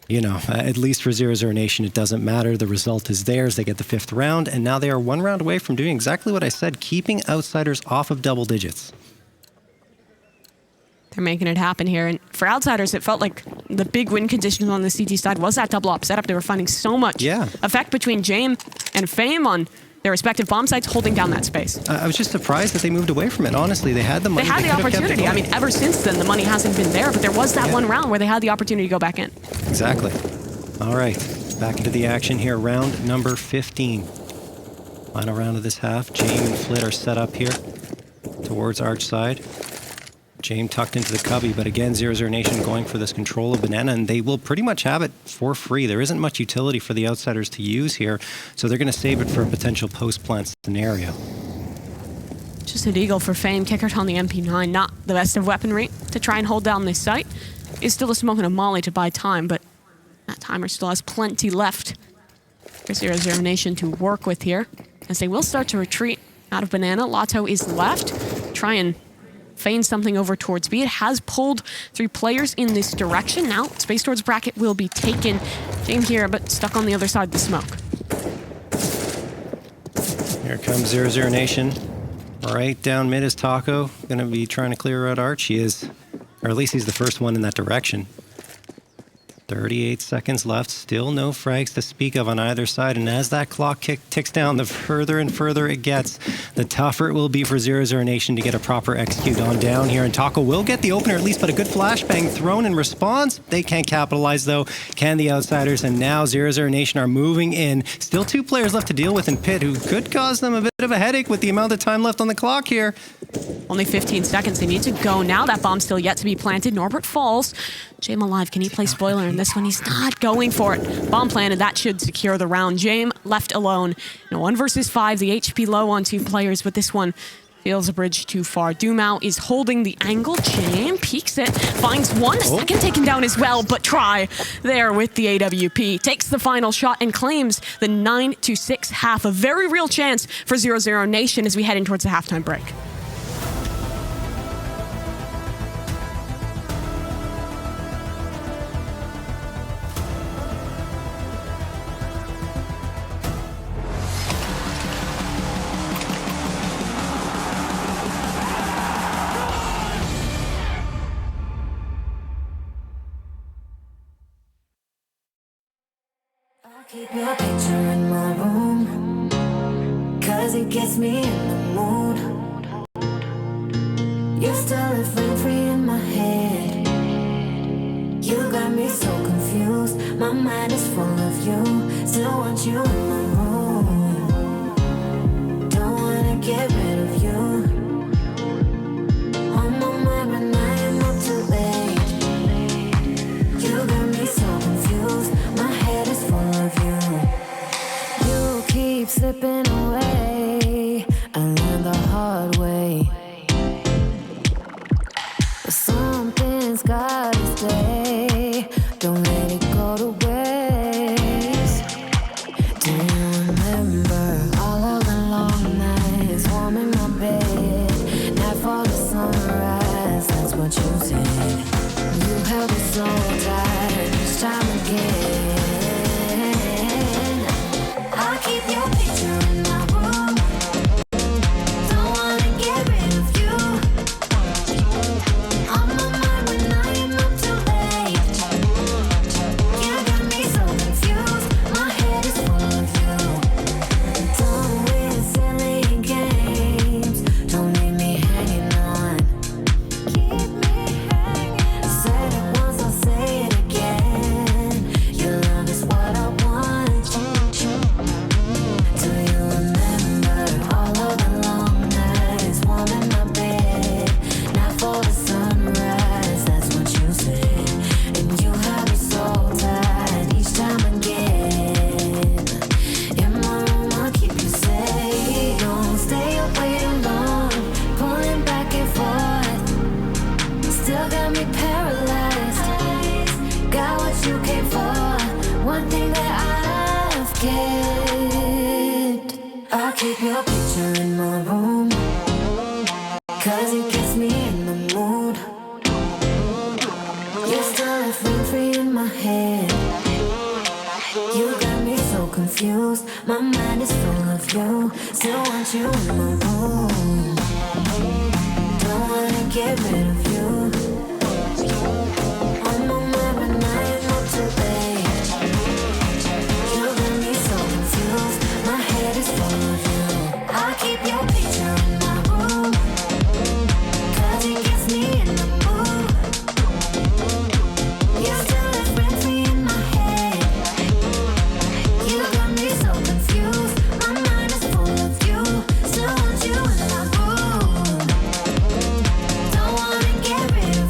you know, at least for 00Nation, it doesn't matter. The result is theirs. They get the 5th round, and now they are 1 round away from doing exactly what I said, keeping Outsiders off of double digits. They're making it happen here. And for Outsiders, it felt like the big win condition on the CT side was that double op setup. They were finding so much effect between Jame and Fame on their respective bomb sites, holding down that space. I was just surprised that they moved away from it, honestly. They had the money. They had the opportunity. I mean, ever since then, the money hasn't been there, but there was that one round where they had the opportunity to go back in. Exactly. All right, back into the action here. Round number 15. Final round of this half. Jame and Flit are set up here towards Arch side. Jame tucked into the cubby, but again, 00Nation going for this control of Banana, and they will pretty much have it for free. There isn't much utility for the Outsiders to use here, so they're going to save it for a potential post-plant scenario. Just a deagle for Fame. Qikert on the MP9, not the best of weaponry to try and hold down this site. Is still a smoke and a molly to buy time, but that timer still has plenty left for 00Nation to work with here, as they will start to retreat out of Banana. Lato is left. Try and feign something over towards B. It has pulled 3 players in this direction. Now, space towards bracket will be taken. Jame here, but stuck on the other side of the smoke. Here comes 00Nation. Right down mid is Taco. Gonna be trying to clear out Arch. He is, or at least he's the first one in that direction. 38 seconds left. Still no frags to speak of on either side. And as that clock ticks down, the further and further it gets, the tougher it will be for 00Nation to get a proper execute on down here. And Taco will get the opener at least, but a good flashbang thrown in response. They can't capitalize though. Can the outsiders? And now 00Nation are moving in. Still 2 players left to deal with in pit, who could cause them a bit of a headache with the amount of time left on the clock here. Only 15 seconds. They need to go now. That bomb's still yet to be planted. Norbert falls. Jame alive. Can he play spoiler in this one? He's not going for it. Bomb planted. That should secure the round. Jame left alone. 1 versus 5. The HP low on 2 players, but this one feels a bridge too far. Dumao is holding the angle. Jame peeks it. Finds one. Second taken down as well, but try there with the AWP. Takes the final shot and claims the 9-6 half. A very real chance for 00Nation as we head in towards the halftime break. Keep your picture in my room, 'cause it gets me in the mood. You're still living free in my head. You got me so confused. My mind is full of you. Still want you in my room. Don't wanna get rid of you. On my mind when I am up too late. You got me so confused. My head is full of you. You keep slipping away. I learned the hard way. But something's gotta stay. Don't let it go to waste. Do you remember all of the long nights warm in my bed? Nightfall to sunrise, that's what you said. You held me so tight each time again. I keep your picture in my room. Don't wanna get rid of you. On my mind when I am up too late. You got me so confused. My head is full of you. Done with silly games. Don't leave me hanging on. Keep me hanging. Said it once, I'll say it again. Your love is what I want. Do you remember all of the long nights warm in my bed? Nightfall to sunrise, that's what you said. And you have me so tight each time again. In my room, I'll keep you safe. Don't stay up waiting long, pulling back and forth. Still got me paralyzed. Got what you came for. One thing that I've kept. I keep your picture in my room, 'cause it gets me in the mood. You're still living free in my head. You got me so confused. My mind is full of you. Still want you in my room. Don't wanna get rid of you. On my mind when I am up too late. You got me so confused. My head is full of you. I keep your picture in my room, 'cause it gets me in the mood. You're still living free in my head. You got me so confused. My mind is full of you. Still want you in my room. Don't wanna get rid of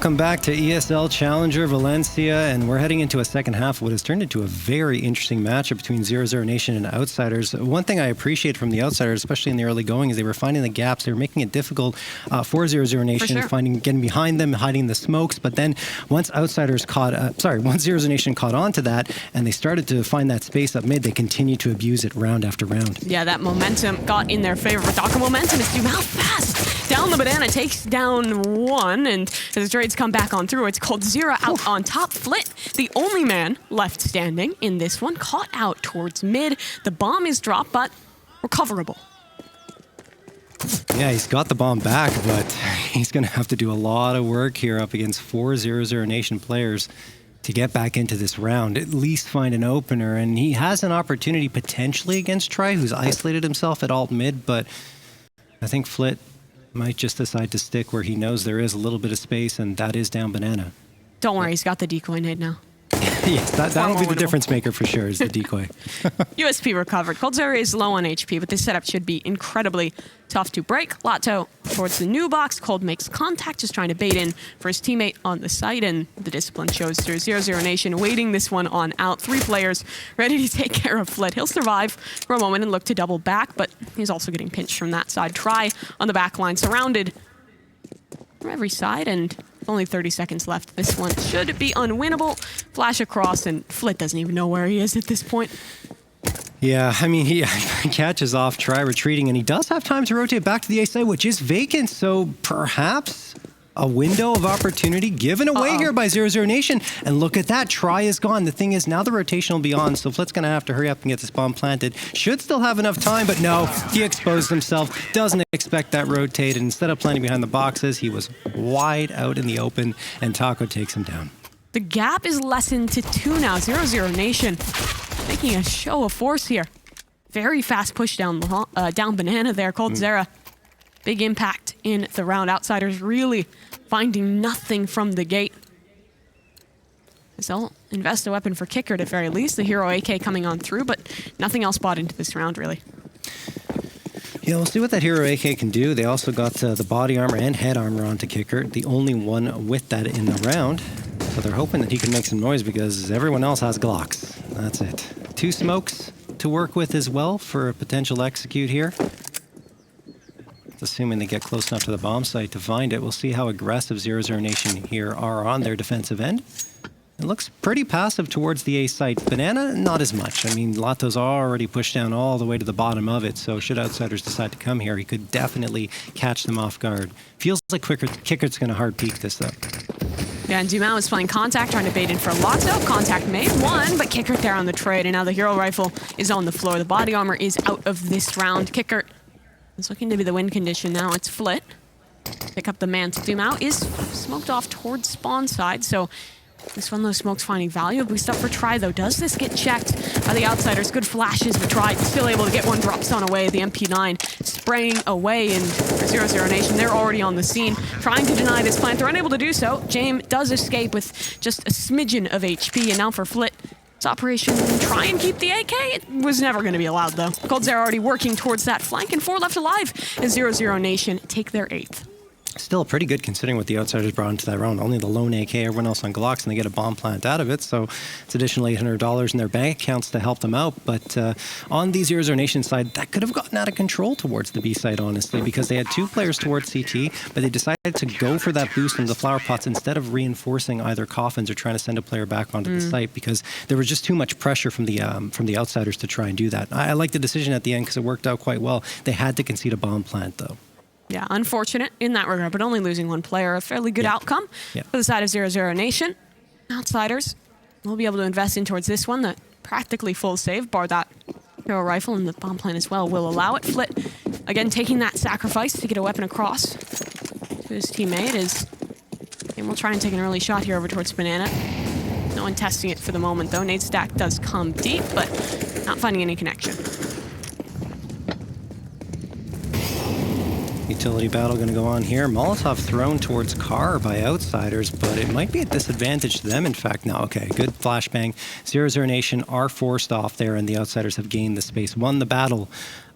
Welcome back to ESL Challenger Valencia, and we're heading into a second half of what has turned into a very interesting matchup between 00Nation and Outsiders. One thing I appreciate from the Outsiders, especially in the early going, is they were finding the gaps. They were making it difficult for 00Nation, sure. getting behind them, hiding the smokes. But then once once 00Nation caught on to that, and they started to find that space up mid, they continued to abuse it round after round. Yeah, that momentum got in their favor. But Docker momentum is how fast. Down the banana, takes down one, and as the trades come back on through, it's called Zera out on top. Flit, the only man left standing in this one, caught out towards mid. The bomb is dropped, but recoverable. Yeah, he's got the bomb back, but he's going to have to do a lot of work here up against 4 00Nation players to get back into this round, at least find an opener. And he has an opportunity potentially against Try, who's isolated himself at alt mid, but I think Flit might just decide to stick where he knows there is a little bit of space, and that is down banana. Don't worry, he's got the decoy nade now. Yes, that'll be the difference maker for sure, is the decoy. USP recovered. Cold Zera is low on HP, but this setup should be incredibly tough to break. Lato towards the new box. Cold makes contact, just trying to bait in for his teammate on the site, and the discipline shows through. 00Nation waiting this one on out. 3 players ready to take care of Flit. He'll survive for a moment and look to double back, but he's also getting pinched from that side. Try on the back line, surrounded from every side, and only 30 seconds left. This one should be unwinnable. Flash across, and Flit doesn't even know where he is at this point. Yeah, I mean, he catches off Try retreating, and he does have time to rotate back to the A side, which is vacant, so perhaps a window of opportunity given away here by 00Nation. And look at that, Try is gone. The thing is, now the rotation will be on, so Flit's going to have to hurry up and get this bomb planted. Should still have enough time, but no, he exposed himself, doesn't expect that rotate, and instead of planting behind the boxes, he was wide out in the open, and Taco takes him down. The gap is lessened to 2 now. 00Nation making a show of force here. Very fast push down banana there. Cold Zera. Big impact in the round. Outsiders really finding nothing from the gate. So they'll invest a weapon for Qikert at very least. The hero AK coming on through, but nothing else bought into this round really. Yeah, we'll see what that hero AK can do. They also got the body armor and head armor onto Qikert, the only one with that in the round. So they're hoping that he can make some noise because everyone else has Glocks. That's it. 2 smokes to work with as well for a potential execute here. Assuming they get close enough to the bomb site to find it. We'll see how aggressive 00Nation here are on their defensive end. It looks pretty passive towards the A site. Banana, not as much. I mean, Lato's already pushed down all the way to the bottom of it, so should Outsiders decide to come here, he could definitely catch them off guard. Feels like Qikert's going to hard peek this, though. Yeah, and Dumao is playing contact, trying to bait in for Lato. Contact made one, but Qikert there on the trade, and now the hero rifle is on the floor. The body armor is out of this round. Qikert is looking to be the win condition now. It's Flit. Pick up the mantle. Dumao is smoked off towards spawn side, so this one, those smokes finding value. A boost up for Try, though. Does this get checked by the Outsiders? Good flashes, but Try still able to get one drop stun away. The MP9 spraying away, and for 00Nation, they're already on the scene, trying to deny this plant. They're unable to do so. James does escape with just a smidgen of HP, and now for Flit, it's Operation Try and keep the AK. It was never going to be allowed, though. Cold Zera already working towards that flank, and 4 left alive as 00Nation take their 8th. Still pretty good considering what the Outsiders brought into that round. Only the lone AK, everyone else on Glocks, and they get a bomb plant out of it. So it's additional $800 in their bank accounts to help them out. But on the 00Nation side, that could have gotten out of control towards the B side, honestly, because they had 2 players towards CT, but they decided to go for that boost from the flower pots instead of reinforcing either coffins or trying to send a player back onto the site, because there was just too much pressure from the Outsiders to try and do that. I like the decision at the end because it worked out quite well. They had to concede a bomb plant, though. Yeah, unfortunate in that regard, but only losing 1 player. A fairly good outcome for the side of 00Nation. Outsiders will be able to invest in towards this one. The practically full save, bar that hero rifle, and the bomb plant as well will allow it. Flit, again, taking that sacrifice to get a weapon across to his teammate. And we'll try and take an early shot here over towards Banana. No one testing it for the moment, though. Nade stack does come deep, but not finding any connection. Utility battle going to go on here. Molotov thrown towards car by Outsiders, but it might be a disadvantage to them, in fact. No, okay, good flashbang. 00Nation are forced off there, and the Outsiders have gained the space, won the battle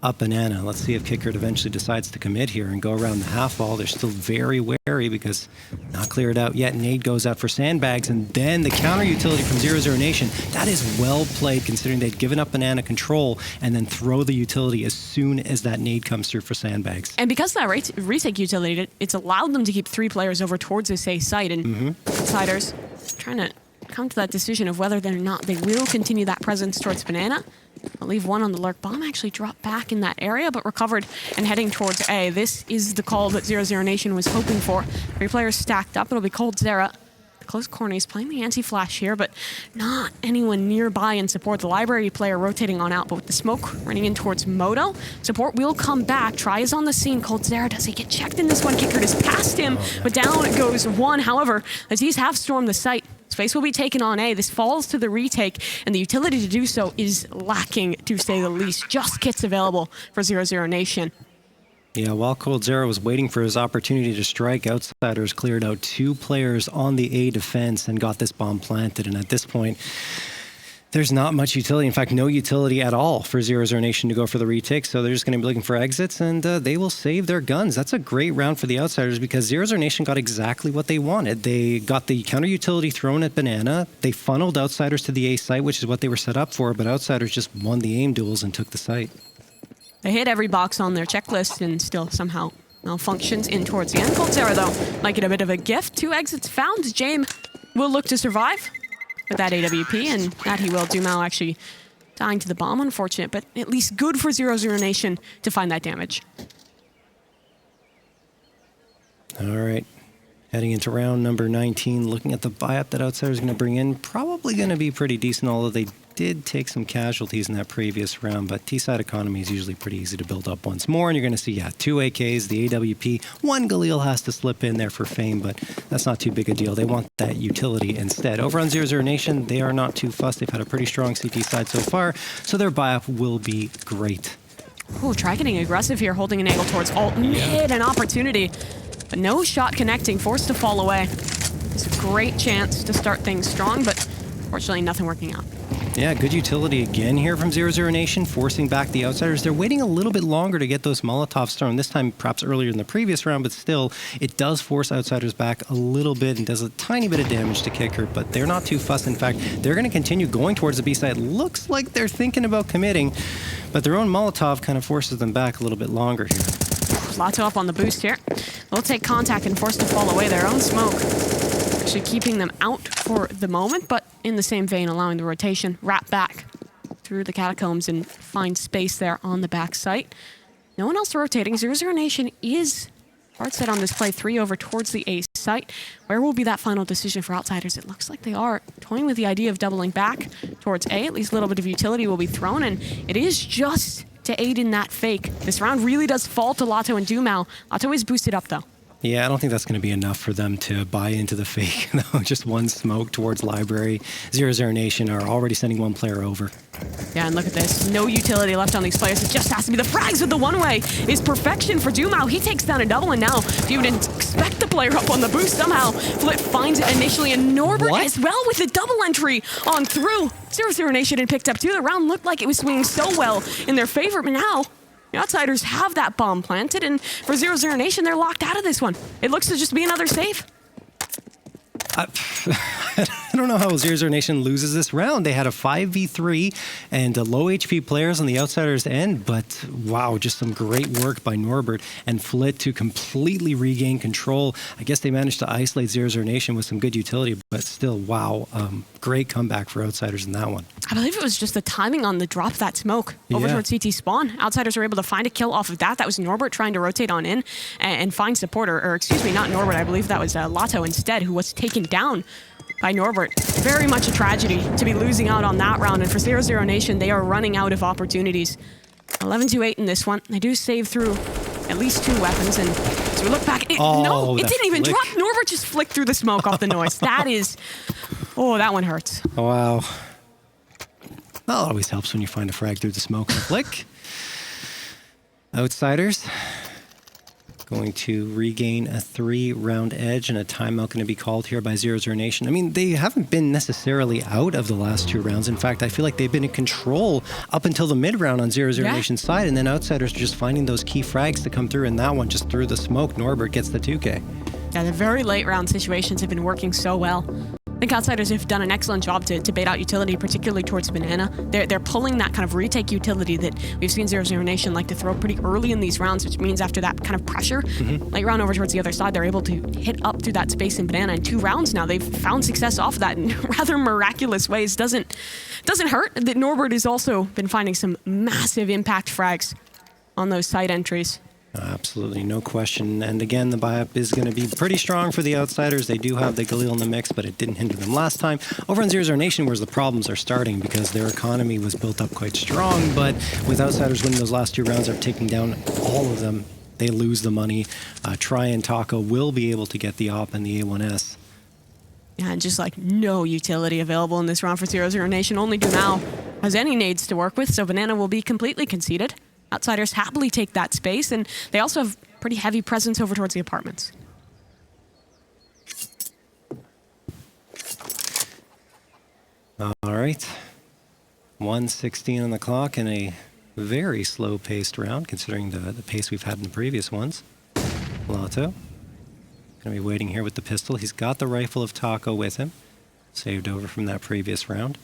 up banana. Let's see if Qikert eventually decides to commit here and go around the half wall. They're still very wary because not cleared out yet. Nade goes out for sandbags, and then the counter utility from 00Nation. That is well played considering they'd given up banana control and then throw the utility as soon as that nade comes through for sandbags. And because of that retake utility, it's allowed them to keep 3 players over towards this A site, and Outsiders trying to come to that decision of whether or not they will continue that presence towards banana. I'll leave one on the lurk. Bomb actually dropped back in that area, but recovered and heading towards A. This is the call that 00Nation was hoping for. 3 players stacked up. It'll be Cold Zera. Close corner. He's playing the anti-flash here, but not anyone nearby in support. The library player rotating on out, but with the smoke running in towards Moto, support will come back. Try is on the scene. Cold Zera, does he get checked in this one? Qikert is past him, but down goes one. However, as he's have stormed the site, space will be taken on A. This falls to the retake, and the utility to do so is lacking, to say the least. Just kits available for 00Nation. Yeah, while Cold Zera was waiting for his opportunity to strike, Outsiders cleared out 2 players on the A defense and got this bomb planted. And at this point, there's not much utility. In fact, no utility at all for 00Nation to go for the retake. So they're just going to be looking for exits, and they will save their guns. That's a great round for the Outsiders because 00Nation got exactly what they wanted. They got the counter utility thrown at banana. They funneled Outsiders to the A site, which is what they were set up for, but Outsiders just won the aim duels and took the site. They hit every box on their checklist and still somehow malfunctions in towards the end. Cold Zera, though, might get a bit of a gift. 2 exits found. Jame will look to survive with that AWP, and that he will. Dumao actually dying to the bomb, unfortunate, but at least good for 00Nation to find that damage. All right. Heading into round number 19, looking at the buy-up that Outsiders are going to bring in, probably going to be pretty decent, although they did take some casualties in that previous round, but T-side economy is usually pretty easy to build up once more, and you're going to see, 2 AKs, the AWP, 1 Galil has to slip in there for fame, but that's not too big a deal. They want that utility instead. Over on 00Nation, they are not too fussed. They've had a pretty strong CT side so far, so their buy-up will be great. Oh, try getting aggressive here, holding an angle towards alt mid, an opportunity, but no shot connecting, forced to fall away. It's a great chance to start things strong, but unfortunately nothing working out. Yeah, good utility again here from 00Nation, forcing back the Outsiders. They're waiting a little bit longer to get those Molotovs thrown, this time perhaps earlier in the previous round, but still, it does force Outsiders back a little bit and does a tiny bit of damage to Qikert, but they're not too fussed. In fact, they're going to continue going towards the B side. Looks like they're thinking about committing, but their own Molotov kind of forces them back a little bit longer here. Lato up on the boost here. They'll take contact and forced to fall away. Their own smoke actually keeping them out for the moment, but in the same vein, allowing the rotation wrap back through the catacombs and find space there on the back site. No one else rotating. 00Nation is hard set on this play, 3 over towards the A site. Where will be that final decision for Outsiders? It looks like they are toying with the idea of doubling back towards A. At least a little bit of utility will be thrown, and it is just to aid in that fake. This round really does fall to Lato and Dumao. Lato is boosted up, though. Yeah, I don't think that's going to be enough for them to buy into the fake, though. Just 1 smoke towards library. 00Nation are already sending 1 player over. Yeah, and look at this. No utility left on these players. It just has to be the frags with the one-way is perfection for Dumao. He takes down a double, and now you didn't expect the player up on the boost. Somehow, Flip finds it initially, and Norbert as well with the double entry on through. 00Nation had picked up 2. The round looked like it was swinging so well in their favor, but now the Outsiders have that bomb planted, and for 00Nation, they're locked out of this one. It looks to just be another save. I don't know how 00Nation loses this round. They had a 5v3 and low HP players on the Outsiders' end, but wow, just some great work by Norbert and Flit to completely regain control. I guess they managed to isolate 00Nation with some good utility, but still, wow, great comeback for Outsiders in that one. I believe it was just the timing on the drop of that smoke over towards CT spawn. Outsiders were able to find a kill off of that. That was Norbert trying to rotate on in and find support, or excuse me, not Norbert. I believe that was Lato instead, who was taken down by Norbert. Very much a tragedy to be losing out on that round, and for 00Nation, they are running out of opportunities. 11-8 in this one. They do save through at least 2 weapons, and as we look back, it didn't even drop. Norbert just flicked through the smoke off the noise. That is, that one hurts. Wow. Well, it always helps when you find a frag through the smoke and flick. Outsiders going to regain a 3-round edge, and a timeout going to be called here by 00Nation. I mean, they haven't been necessarily out of the last 2 rounds. In fact, I feel like they've been in control up until the mid-round on 00Nation's side, and then Outsiders are just finding those key frags to come through, and that one just through the smoke. Norbert gets the 2K. Yeah, the very late round situations have been working so well. I think Outsiders have done an excellent job to bait out utility, particularly towards Banana. They're pulling that kind of retake utility that we've seen 00Nation like to throw pretty early in these rounds, which means after that kind of pressure, late round over towards the other side, they're able to hit up through that space in Banana. In 2 rounds now, they've found success off of that in rather miraculous ways. Doesn't hurt that Norbert has also been finding some massive impact frags on those side entries. Absolutely, no question. And again, the buy-up is going to be pretty strong for the Outsiders. They do have the Galil in the mix, but it didn't hinder them last time. Over on 00Nation, where the problems are starting because their economy was built up quite strong, but with Outsiders winning those last 2 rounds of taking down all of them, they lose the money. Try and Taco will be able to get the op and the A1S. Yeah, and just like no utility available in this round for 00Nation. Only do now has any nades to work with, so Banana will be completely conceded. Outsiders happily take that space, and they also have pretty heavy presence over towards the apartments. All right. 1:16 on the clock in a very slow-paced round, considering the pace we've had in the previous ones. Lotto. Going to be waiting here with the pistol. He's got the rifle of Taco with him. Saved over from that previous round.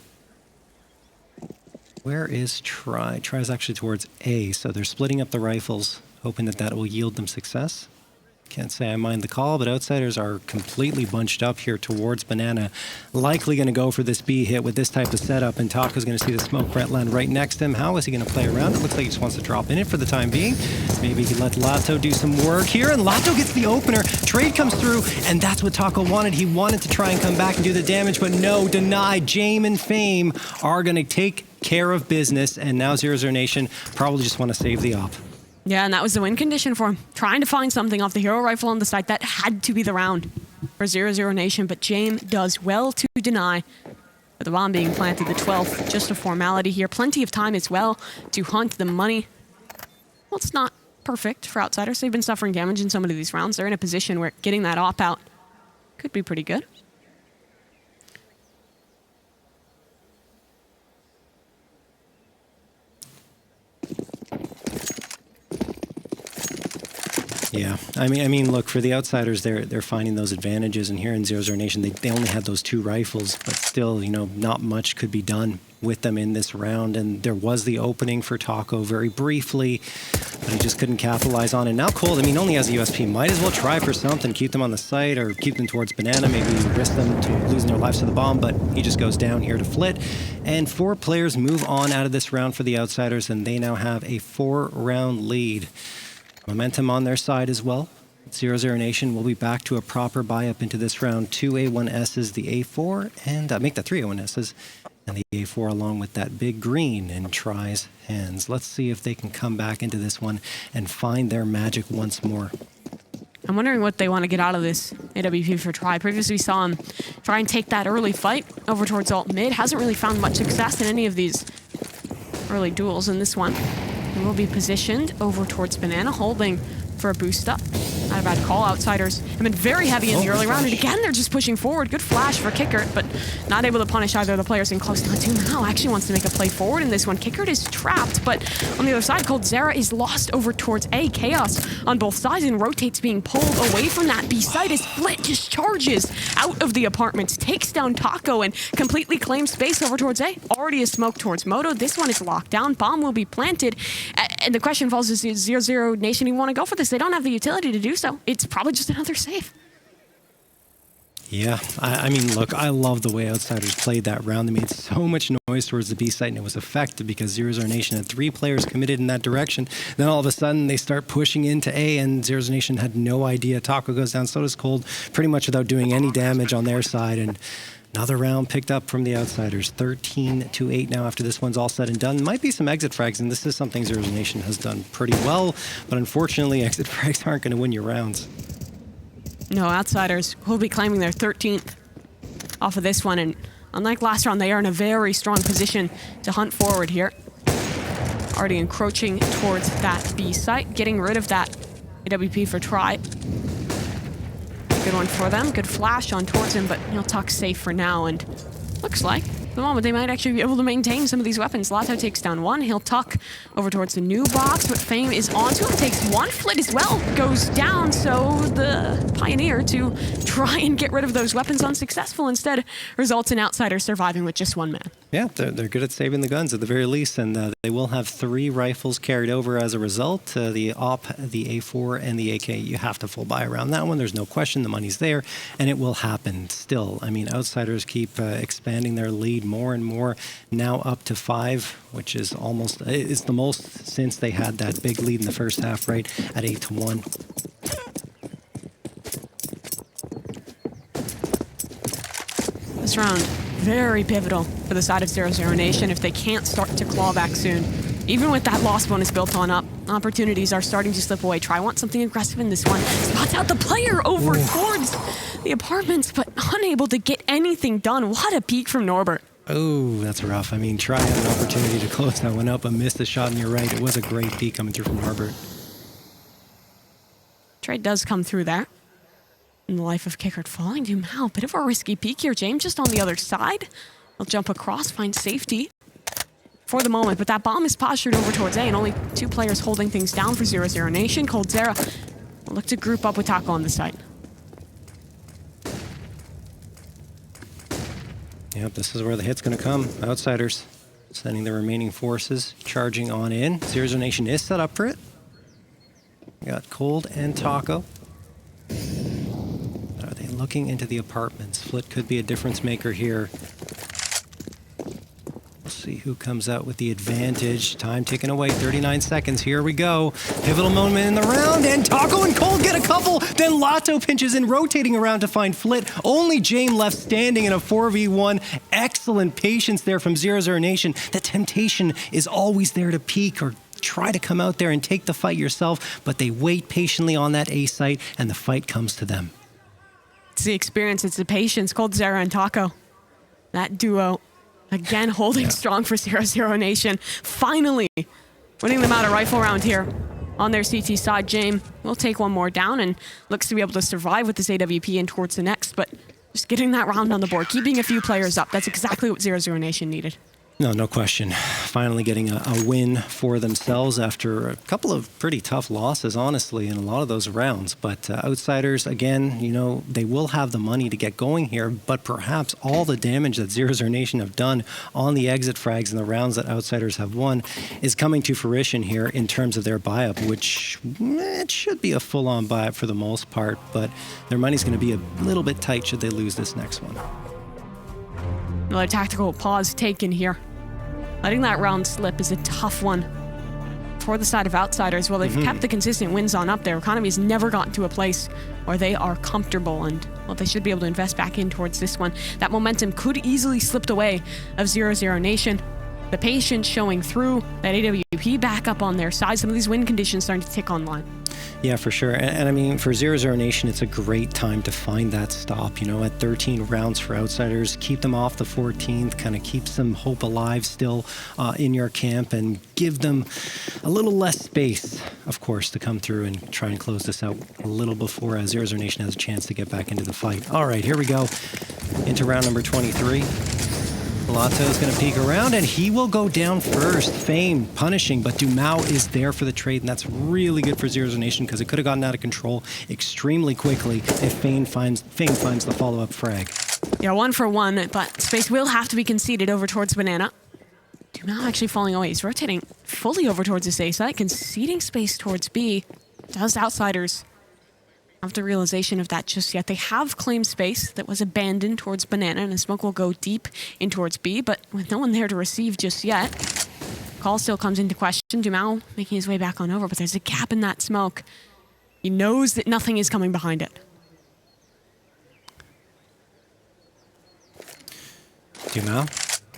Where is Try? Try's actually towards A, so they're splitting up the rifles, hoping that that will yield them success. Can't say I mind the call, but Outsiders are completely bunched up here towards Banana. Likely going to go for this B hit with this type of setup, and Taco's going to see the smoke Brett land right next to him. How is he going to play around? It looks like he just wants to drop in it for the time being. Maybe he can let Lato do some work here, and Lato gets the opener. Trade comes through, and that's what Taco wanted. He wanted to try and come back and do the damage, but no, denied. Jame and Fame are going to take care of business, and now 00Nation probably just want to save the op. Yeah, and that was the win condition for him. Trying to find something off the hero rifle on the site. That had to be the round for 00Nation, but Jame does well to deny. With the bomb being planted, the 12th, just a formality here. Plenty of time as well to hunt the money. Well, it's not perfect for Outsiders. They've been suffering damage in some of these rounds. They're in a position where getting that op out could be pretty good. Yeah, I mean, look, for the Outsiders, they're finding those advantages, and here in 00Nation, they only had those 2 rifles, but still, you know, not much could be done with them in this round, and there was the opening for Taco very briefly, but he just couldn't capitalize on it. Now Cold, I mean, only has a USP, might as well try for something, keep them on the site, or keep them towards Banana, maybe risk them to losing their lives to the bomb, but he just goes down here to Flit, and 4 players move on out of this round for the Outsiders, and they now have a 4-round lead. Momentum on their side as well. 00Nation will be back to a proper buy-up into this round. 2 A1Ss, the A4, and make that 3 A1Ss, and the A4 along with that big green in Try's hands. Let's see if they can come back into this one and find their magic once more. I'm wondering what they want to get out of this AWP for Try. Previously we saw him try and take that early fight over towards alt mid. Hasn't really found much success in any of these early duels in this one. He will be positioned over towards Banana, holding for a boost up. Not a bad call. Outsiders have been very heavy in the early round, and again, they're just pushing forward. Good flash for Qikert, but not able to punish either of the players in close. Not now actually wants to make a play forward in this one. Qikert is trapped, but on the other side, Cold Zera is lost over towards A. Chaos on both sides and rotates, being pulled away from that B site as Flit just charges out of the apartments, takes down Taco, and completely claims space over towards A. Already a smoke towards Moto. This one is locked down. Bomb will be planted, and the question falls, is 00Nation even want to go for this? They don't have the utility to do so. It's probably just another save. Yeah, I mean, look, I love the way Outsiders played that round. They made so much noise towards the B site, and it was effective because 00Nation had 3 players committed in that direction. Then all of a sudden, they start pushing into A, and 00Nation had no idea. Taco goes down, so does Cold, pretty much without doing any damage on their side. And another round picked up from the Outsiders, 13-8 now after this one's all said and done. Might be some exit frags, and this is something 00Nation has done pretty well, but unfortunately, exit frags aren't going to win your rounds. No, Outsiders will be claiming their 13th off of this one, and unlike last round, they are in a very strong position to hunt forward here. Already encroaching towards that B site, getting rid of that AWP for try. Good one for them. Good flash on towards him, but he'll tuck safe for now. And looks like at the moment they might actually be able to maintain some of these weapons. Lato takes down one. He'll tuck over towards the new box, but Fame is onto him. Takes one. Flit as well goes down. So the Pioneer to try and get rid of those weapons unsuccessful instead results in Outsiders surviving with just one man. Yeah, they're good at saving the guns at the very least, and they will have 3 rifles carried over as a result. The AWP, the A4, and the AK, you have to full buy around that one. There's no question the money's there, and it will happen still. I mean, Outsiders keep expanding their lead more and more, now up to 5, which is almost, it's the most since they had that big lead in the first half, right, at 8-1. This round, very pivotal for the side of 00Nation if they can't start to claw back soon. Even with that loss bonus built on up, opportunities are starting to slip away. Try want something aggressive in this one. Spots out the player over towards the apartments, but unable to get anything done. What a peek from Norbert. Oh, that's rough. I mean, Try had an opportunity to close that one up, but missed the shot, and you're right. It was a great peek coming through from Norbert. Trade does come through there. In the life of Qikert falling to Mao. Bit of a risky peek here. James just on the other side. He'll jump across, find safety for the moment, but that bomb is postured over towards A, and only 2 players holding things down for 00Nation. coldzera will look to group up with Taco on the site. Yep, this is where the hit's going to come. Outsiders sending the remaining forces, charging on in. 00Nation is set up for it. We got Cold and Taco. Are they looking into the apartments? Flit could be a difference maker here. We'll see who comes out with the advantage. Time ticking away, 39 seconds. Here we go. Pivotal moment in the round, and Taco and Cold get a couple. Then Lato pinches in, rotating around to find Flit. Only Jame left standing in a 4v1. Excellent patience there from 00Nation. The temptation is always there to peek or try to come out there and take the fight yourself, but they wait patiently on that A site, and the fight comes to them. It's the experience, it's the patience. coldzera and Taco. That duo, again, holding strong for 00Nation. Finally winning them out a rifle round here on their CT side. Jame will take one more down and looks to be able to survive with this AWP in towards the next, but just getting that round on the board, keeping a few players up. That's exactly what 00Nation needed. No question. Finally getting a win for themselves after a couple of pretty tough losses, honestly, in a lot of those rounds. But Outsiders, again, you know, they will have the money to get going here, but perhaps all the damage that 00Nation have done on the exit frags and the rounds that Outsiders have won is coming to fruition here in terms of their buy-up, which it should be a full-on buy-up for the most part, but their money's going to be a little bit tight should they lose this next one. Another tactical pause taken here. Letting that round slip is a tough one for the side of Outsiders. Well, they've kept the consistent wins on up. Their economy has never gotten to a place where they are comfortable, and well, they should be able to invest back in towards this one. That momentum could easily slipped away of 00Nation. The patience showing through, that AWP back up on their side. Some of these win conditions starting to tick online. Yeah, for sure. And I mean, for 00Nation, it's a great time to find that stop. You know, at 13 rounds for Outsiders, keep them off the 14th, kind of keep some hope alive still in your camp, and give them a little less space, of course, to come through and try and close this out a little before 00Nation has a chance to get back into the fight. All right, here we go into round number 23. Lato's going to peek around, and he will go down first. Fame punishing, but Dumao is there for the trade, and that's really good for 00Nation because it could have gotten out of control extremely quickly if Fame finds the follow-up frag. Yeah, 1 for 1, but space will have to be conceded over towards Banana. Dumao actually falling away. He's rotating fully over towards this A site, conceding space towards B. Does Outsiders have the realization of that just yet? They have claimed space that was abandoned towards Banana, and the smoke will go deep in towards B, but with no one there to receive just yet. Call still comes into question. Dumao making his way back on over, but there's a gap in that smoke. He knows that nothing is coming behind it. Dumao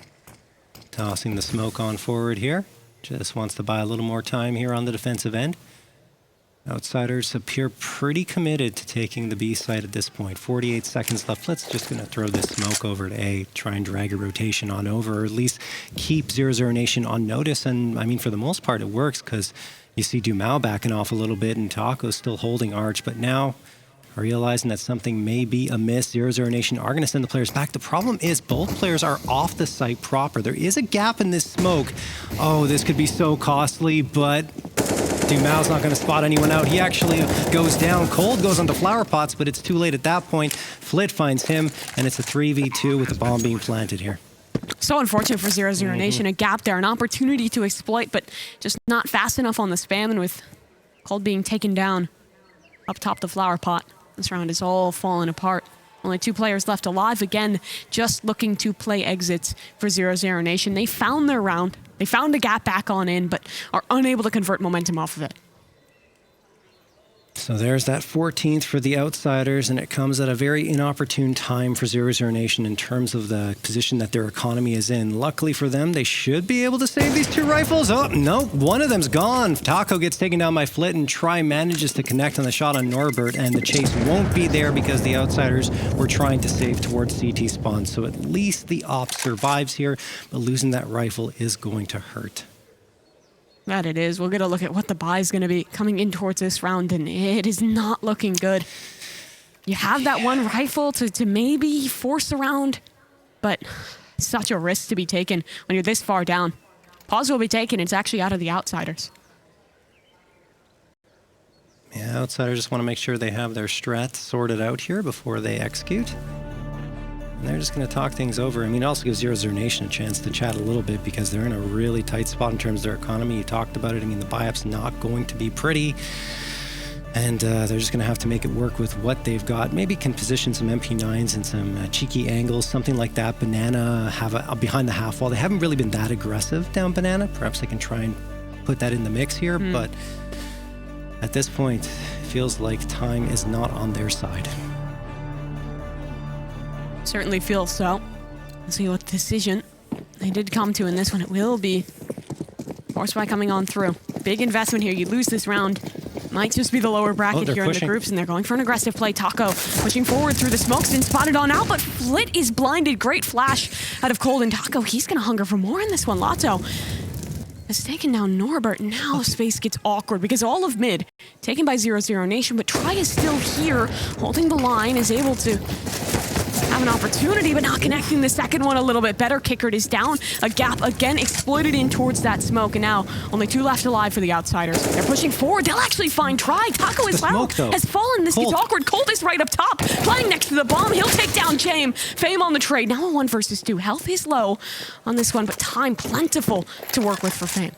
tossing the smoke on forward here. Just wants to buy a little more time here on the defensive end. Outsiders appear pretty committed to taking the B site at this point. 48 seconds left. Let's just going to throw this smoke over to A, try and drag a rotation on over, or at least keep 00Nation on notice. And I mean, for the most part, it works because you see Dumao backing off a little bit and Taco's still holding Arch. But now, realizing that something may be amiss, 00Nation are going to send the players back. The problem is both players are off the site proper. There is a gap in this smoke. Oh, this could be so costly, but Dumao's not going to spot anyone out. He actually goes down. Cold goes onto flower pots, but it's too late at that point. Flit finds him, and it's a 3v2 with the bomb being planted here. So unfortunate for 00Nation. A gap there, an opportunity to exploit, but just not fast enough on the spam, and with Cold being taken down up top the flower pot. This round is all falling apart. Only 2 players left alive. Again, just looking to play exits for 00Nation. They found their round. They found a gap back on in, but are unable to convert momentum off of it. So there's that 14th for the Outsiders, and it comes at a very inopportune time for 00Nation in terms of the position that their economy is in. Luckily for them, they should be able to save these 2 rifles. Oh, no, one of them's gone. Taco gets taken down by Flit, and Try manages to connect on the shot on Norbert, and the chase won't be there because the Outsiders were trying to save towards CT spawn. So at least the op survives here, but losing that rifle is going to hurt. That it is. We'll get a look at what the buy is going to be coming in towards this round, and it is not looking good. You have that one rifle to maybe force a round, but such a risk to be taken when you're this far down. Pause will be taken. It's actually out of the Outsiders. Yeah, Outsiders just want to make sure they have their strat sorted out here before they execute. And they're just going to talk things over. I mean, it also gives 00Nation a chance to chat a little bit because they're in a really tight spot in terms of their economy. You talked about it. I mean, the buy-up's not going to be pretty. And they're just going to have to make it work with what they've got. Maybe can position some MP9s and some cheeky angles, something like that. Banana have a behind the half wall. They haven't really been that aggressive down Banana. Perhaps they can try and put that in the mix here. But at this point, it feels like time is not on their side. Certainly feels so. Let's see what decision they did come to in this one. It will be force by coming on through. Big investment here. You lose this round. Might just be the lower bracket here in the groups, and they're going for an aggressive play. Taco pushing forward through the smokes and spotted on out, but Flit is blinded. Great flash out of Cold, and Taco, he's going to hunger for more in this one. Lotto has taken down Norbert. Now space gets awkward because all of mid taken by 00Nation, but Try is still here, holding the line, is able to have an opportunity, but not connecting the second one a little bit better. Qikert is down. A gap again exploited in towards that smoke, and now only 2 left alive for the Outsiders. They're pushing forward. They'll actually find Try. Taco as well has fallen. This gets awkward. Cold is right up top, flying next to the bomb. He'll take down Jame. Fame on the trade. Now a 1 versus 2. Health is low on this one, but time plentiful to work with for Fame.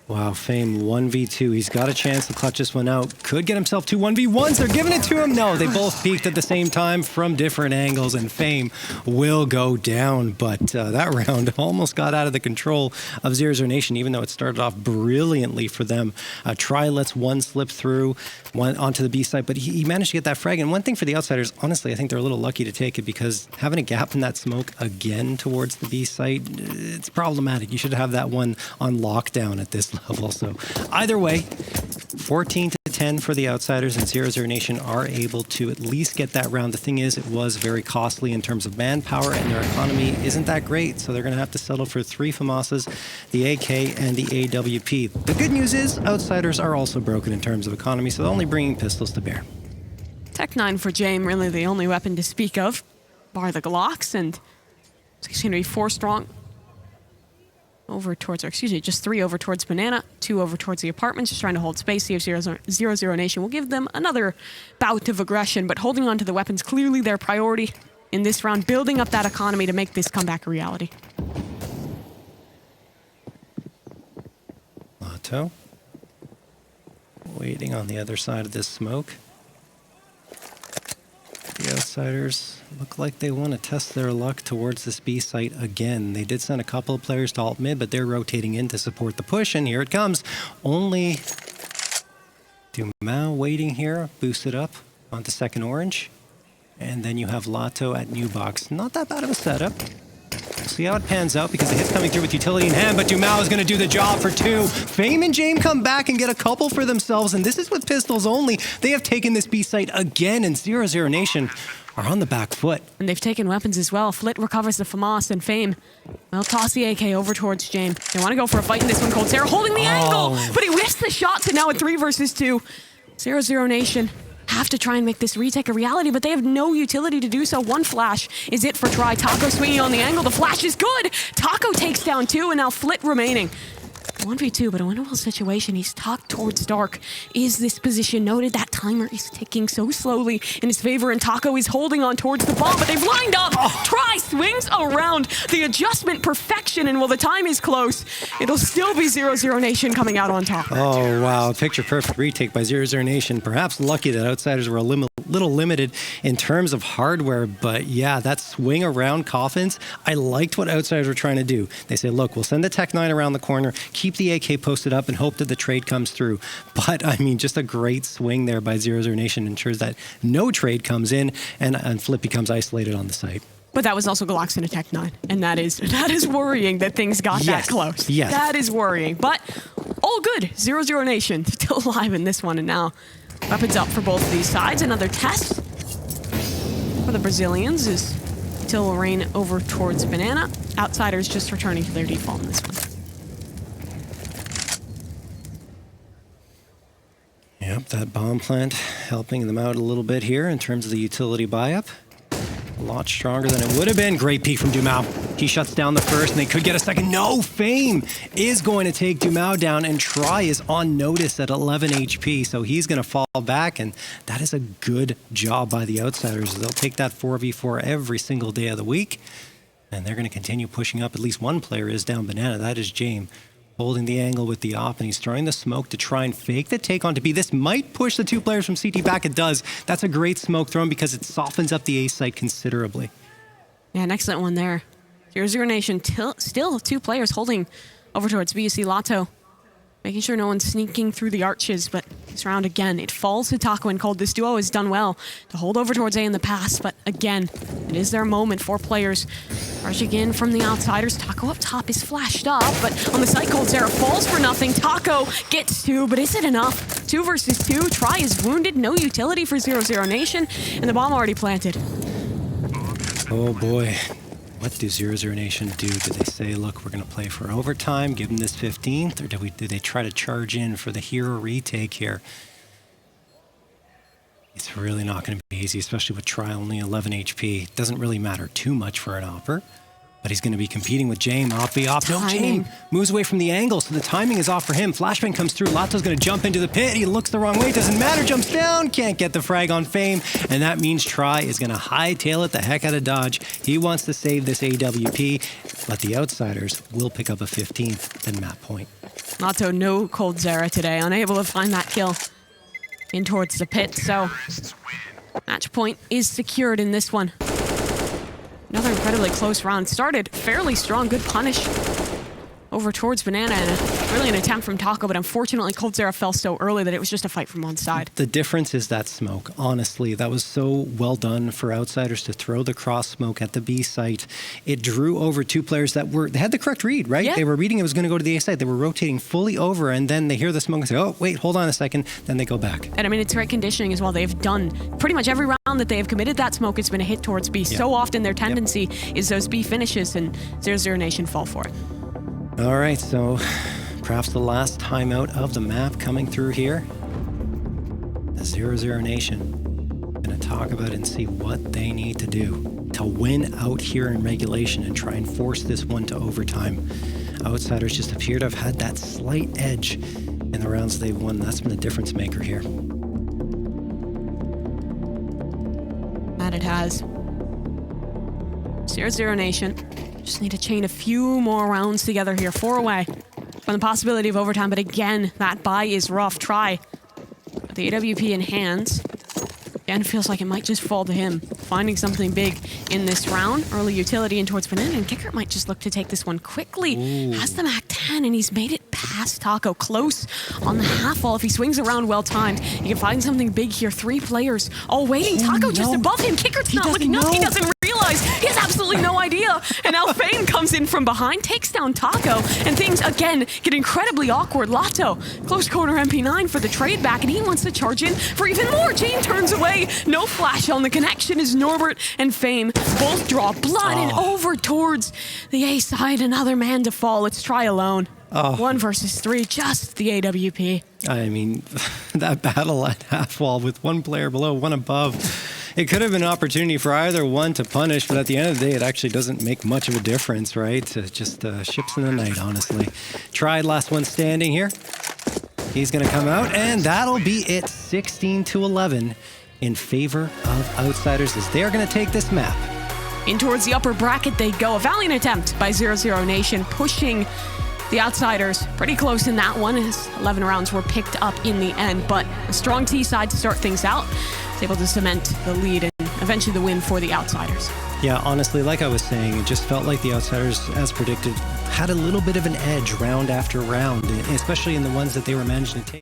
Wow, Fame 1v2. He's got a chance to clutch this one out. Could get himself 2 1v1s. They're giving it to him. No, they both peaked at the same time from different angles, and Fame will go down. But that round almost got out of the control of 00Nation, even though it started off brilliantly for them. Try lets one slip through onto the B side, but he managed to get that frag. And one thing for the Outsiders, honestly, I think they're a little lucky to take it because having a gap in that smoke again towards the B site, it's problematic. You should have that one on lockdown at this level. So either way, 14-10 for the Outsiders, and 00Nation are able to at least get that round. The thing is, it was very costly in terms of manpower, and their economy isn't that great, so they're going to have to settle for 3 FAMASas, the AK, and the AWP. The good news is, Outsiders are also broken in terms of economy, so they're only bringing pistols to bear. Tech 9 for Jame, really the only weapon to speak of, bar the Glocks, and it's going to be 4 strong. Over towards, or excuse me, just 3 over towards Banana, 2 over towards the apartments, just trying to hold space. See if 00Nation will give them another bout of aggression, but holding on to the weapons, clearly their priority in this round, building up that economy to make this comeback a reality. Lotto waiting on the other side of this smoke. The Outsiders look like they want to test their luck towards this B site again. They did send a couple of players to alt mid, but they're rotating in to support the push, and here it comes. Only Dumao waiting here, boosted up onto second orange. And then you have Lotto at new box. Not that bad of a setup. See how it pans out because the hit's coming through with utility in hand, but Dumao is going to do the job for 2. Fame and Jame come back and get a couple for themselves, and this is with pistols only. They have taken this B site again, and 00Nation are on the back foot. And they've taken weapons as well. Flit recovers the FAMAS, and Fame will toss the AK over towards Jame. They want to go for a fight in this one. coldzera holding the angle, but he whiffs the shot to now a 3 versus 2. 00Nation have to try and make this retake a reality, but they have no utility to do so. One flash is it for Try. Taco swinging on the angle. The flash is good. Taco takes down 2, and now Flit remaining. 1v2, but a winnable situation. He's tucked towards dark. Is this position noted? That timer is ticking so slowly in his favor, and Taco is holding on towards the bomb, but they've lined up. Try swings around. The adjustment perfection, and while the time is close, it'll still be 00Nation coming out on top. Oh, wow. Picture perfect retake by 00Nation. Perhaps lucky that Outsiders were a little limited in terms of hardware, but yeah, that swing around coffins, I liked what Outsiders were trying to do. They say, look, we'll send the Tech 9 around the corner, keep the AK posted up, and hope that the trade comes through. But, I mean, just a great swing there by 00Nation ensures that no trade comes in, and Flip becomes isolated on the site. But that was also Galax in a Tech 9, and that is worrying that things got that close. Yes. That is worrying, but all good. 00Nation still alive in this one, and now weapons up for both of these sides. Another test for the Brazilians is Till will rain over towards Banana. Outsiders just returning to their default in this one. Yep, that bomb plant helping them out a little bit here in terms of the utility buy-up. A lot stronger than it would have been. Great peek from Dumao. He shuts down the first, and they could get a second. No! Fame is going to take Dumao down, and Try is on notice at 11 HP, so he's going to fall back, and that is a good job by the Outsiders. They'll take that 4v4 every single day of the week, and they're going to continue pushing up. At least one player is down Banana. That is Jame, holding the angle with the op, and he's throwing the smoke to try and fake the take onto B. This might push the 2 players from CT back. It does. That's a great smoke thrown because it softens up the A site considerably. Yeah, an excellent one there. 00Nation still 2 players holding over towards B. You see Lato making sure no one's sneaking through the arches, but this round again, it falls to Taco and Cold. This duo has done well to hold over towards A in the past, but again, it is their moment. 4 players rushing in from the Outsiders. Taco up top is flashed up, but on the side, coldzera falls for nothing. Taco gets 2, but is it enough? 2 versus 2. Try is wounded. No utility for 00Nation, and the bomb already planted. Oh boy. What do 00Nation do? Do they say, look, we're going to play for overtime, give them this 15th, or do they try to charge in for the hero retake here? It's really not going to be easy, especially with Try only 11 HP. It doesn't really matter too much for an Opper, but he's going to be competing with Jame. Op. No, Jame moves away from the angle, so the timing is off for him. Flashbang comes through. Lato's going to jump into the pit. He looks the wrong way. Doesn't matter. Jumps down. Can't get the frag on Fame. And that means Try is going to hightail it the heck out of Dodge. He wants to save this AWP, but the Outsiders will pick up a 15th and map point. Lato no coldzera today. Unable to find that kill in towards the pit, so match point is secured in this one. Another incredibly close round. Started fairly strong. Good punish over towards Banana, and really an attempt from Taco, but unfortunately coldzera fell so early that it was just a fight from one side. The difference is that smoke. Honestly, that was so well done for Outsiders to throw the cross smoke at the B site. It drew over 2 players that they had the correct read, right? Yeah. They were reading it was going to go to the A site. They were rotating fully over, and then they hear the smoke and say, oh, wait, hold on a second. Then they go back. And I mean, it's great conditioning as well. They've done pretty much every round that they have committed that smoke, it's been a hit towards B. So often their tendency is those B finishes, and 00Nation fall for it. All right, so perhaps the last timeout of the map coming through here. The 00Nation going to talk about and see what they need to do to win out here in regulation and try and force this one to overtime. Outsiders just appear to have had that slight edge in the rounds they've won. That's been the difference maker here. That it has. 00Nation just need to chain a few more rounds together here. 4 away from the possibility of overtime, but again, that buy is rough. Try the AWP in hands. Again, feels like it might just fall to him. Finding something big in this round. Early utility in towards Banana, and Qikert might just look to take this one quickly. Ooh. Has the Mac 10, and he's made it past Taco. Close on the half wall. If he swings around well timed, he can find something big here. 3 players all waiting. Taco just above him. Qikert's not looking up. He doesn't realize realize he has absolutely no idea. And now Fame comes in from behind, takes down Taco, and things again get incredibly awkward. Lato, close corner MP9 for the trade back, and he wants to charge in for even more. Jane turns away. No flash on the connection as Norbert and Fame both draw blood and over towards the A side. Another man to fall. Let's try alone. 1 versus 3, just the AWP. I mean, that battle at half wall with one player below, one above. It could have been an opportunity for either one to punish, but at the end of the day, it actually doesn't make much of a difference, right? Just ships in the night, honestly. Tried last one standing here. He's going to come out, and that'll be it. 16-11 in favor of Outsiders as they're going to take this map. In towards the upper bracket they go. A valiant attempt by 00Nation, pushing the Outsiders pretty close in that one as 11 rounds were picked up in the end, but a strong T side to start things out. Was able to cement the lead and eventually the win for the Outsiders. Yeah, honestly, like I was saying, it just felt like the Outsiders, as predicted, had a little bit of an edge round after round, especially in the ones that they were managing to take.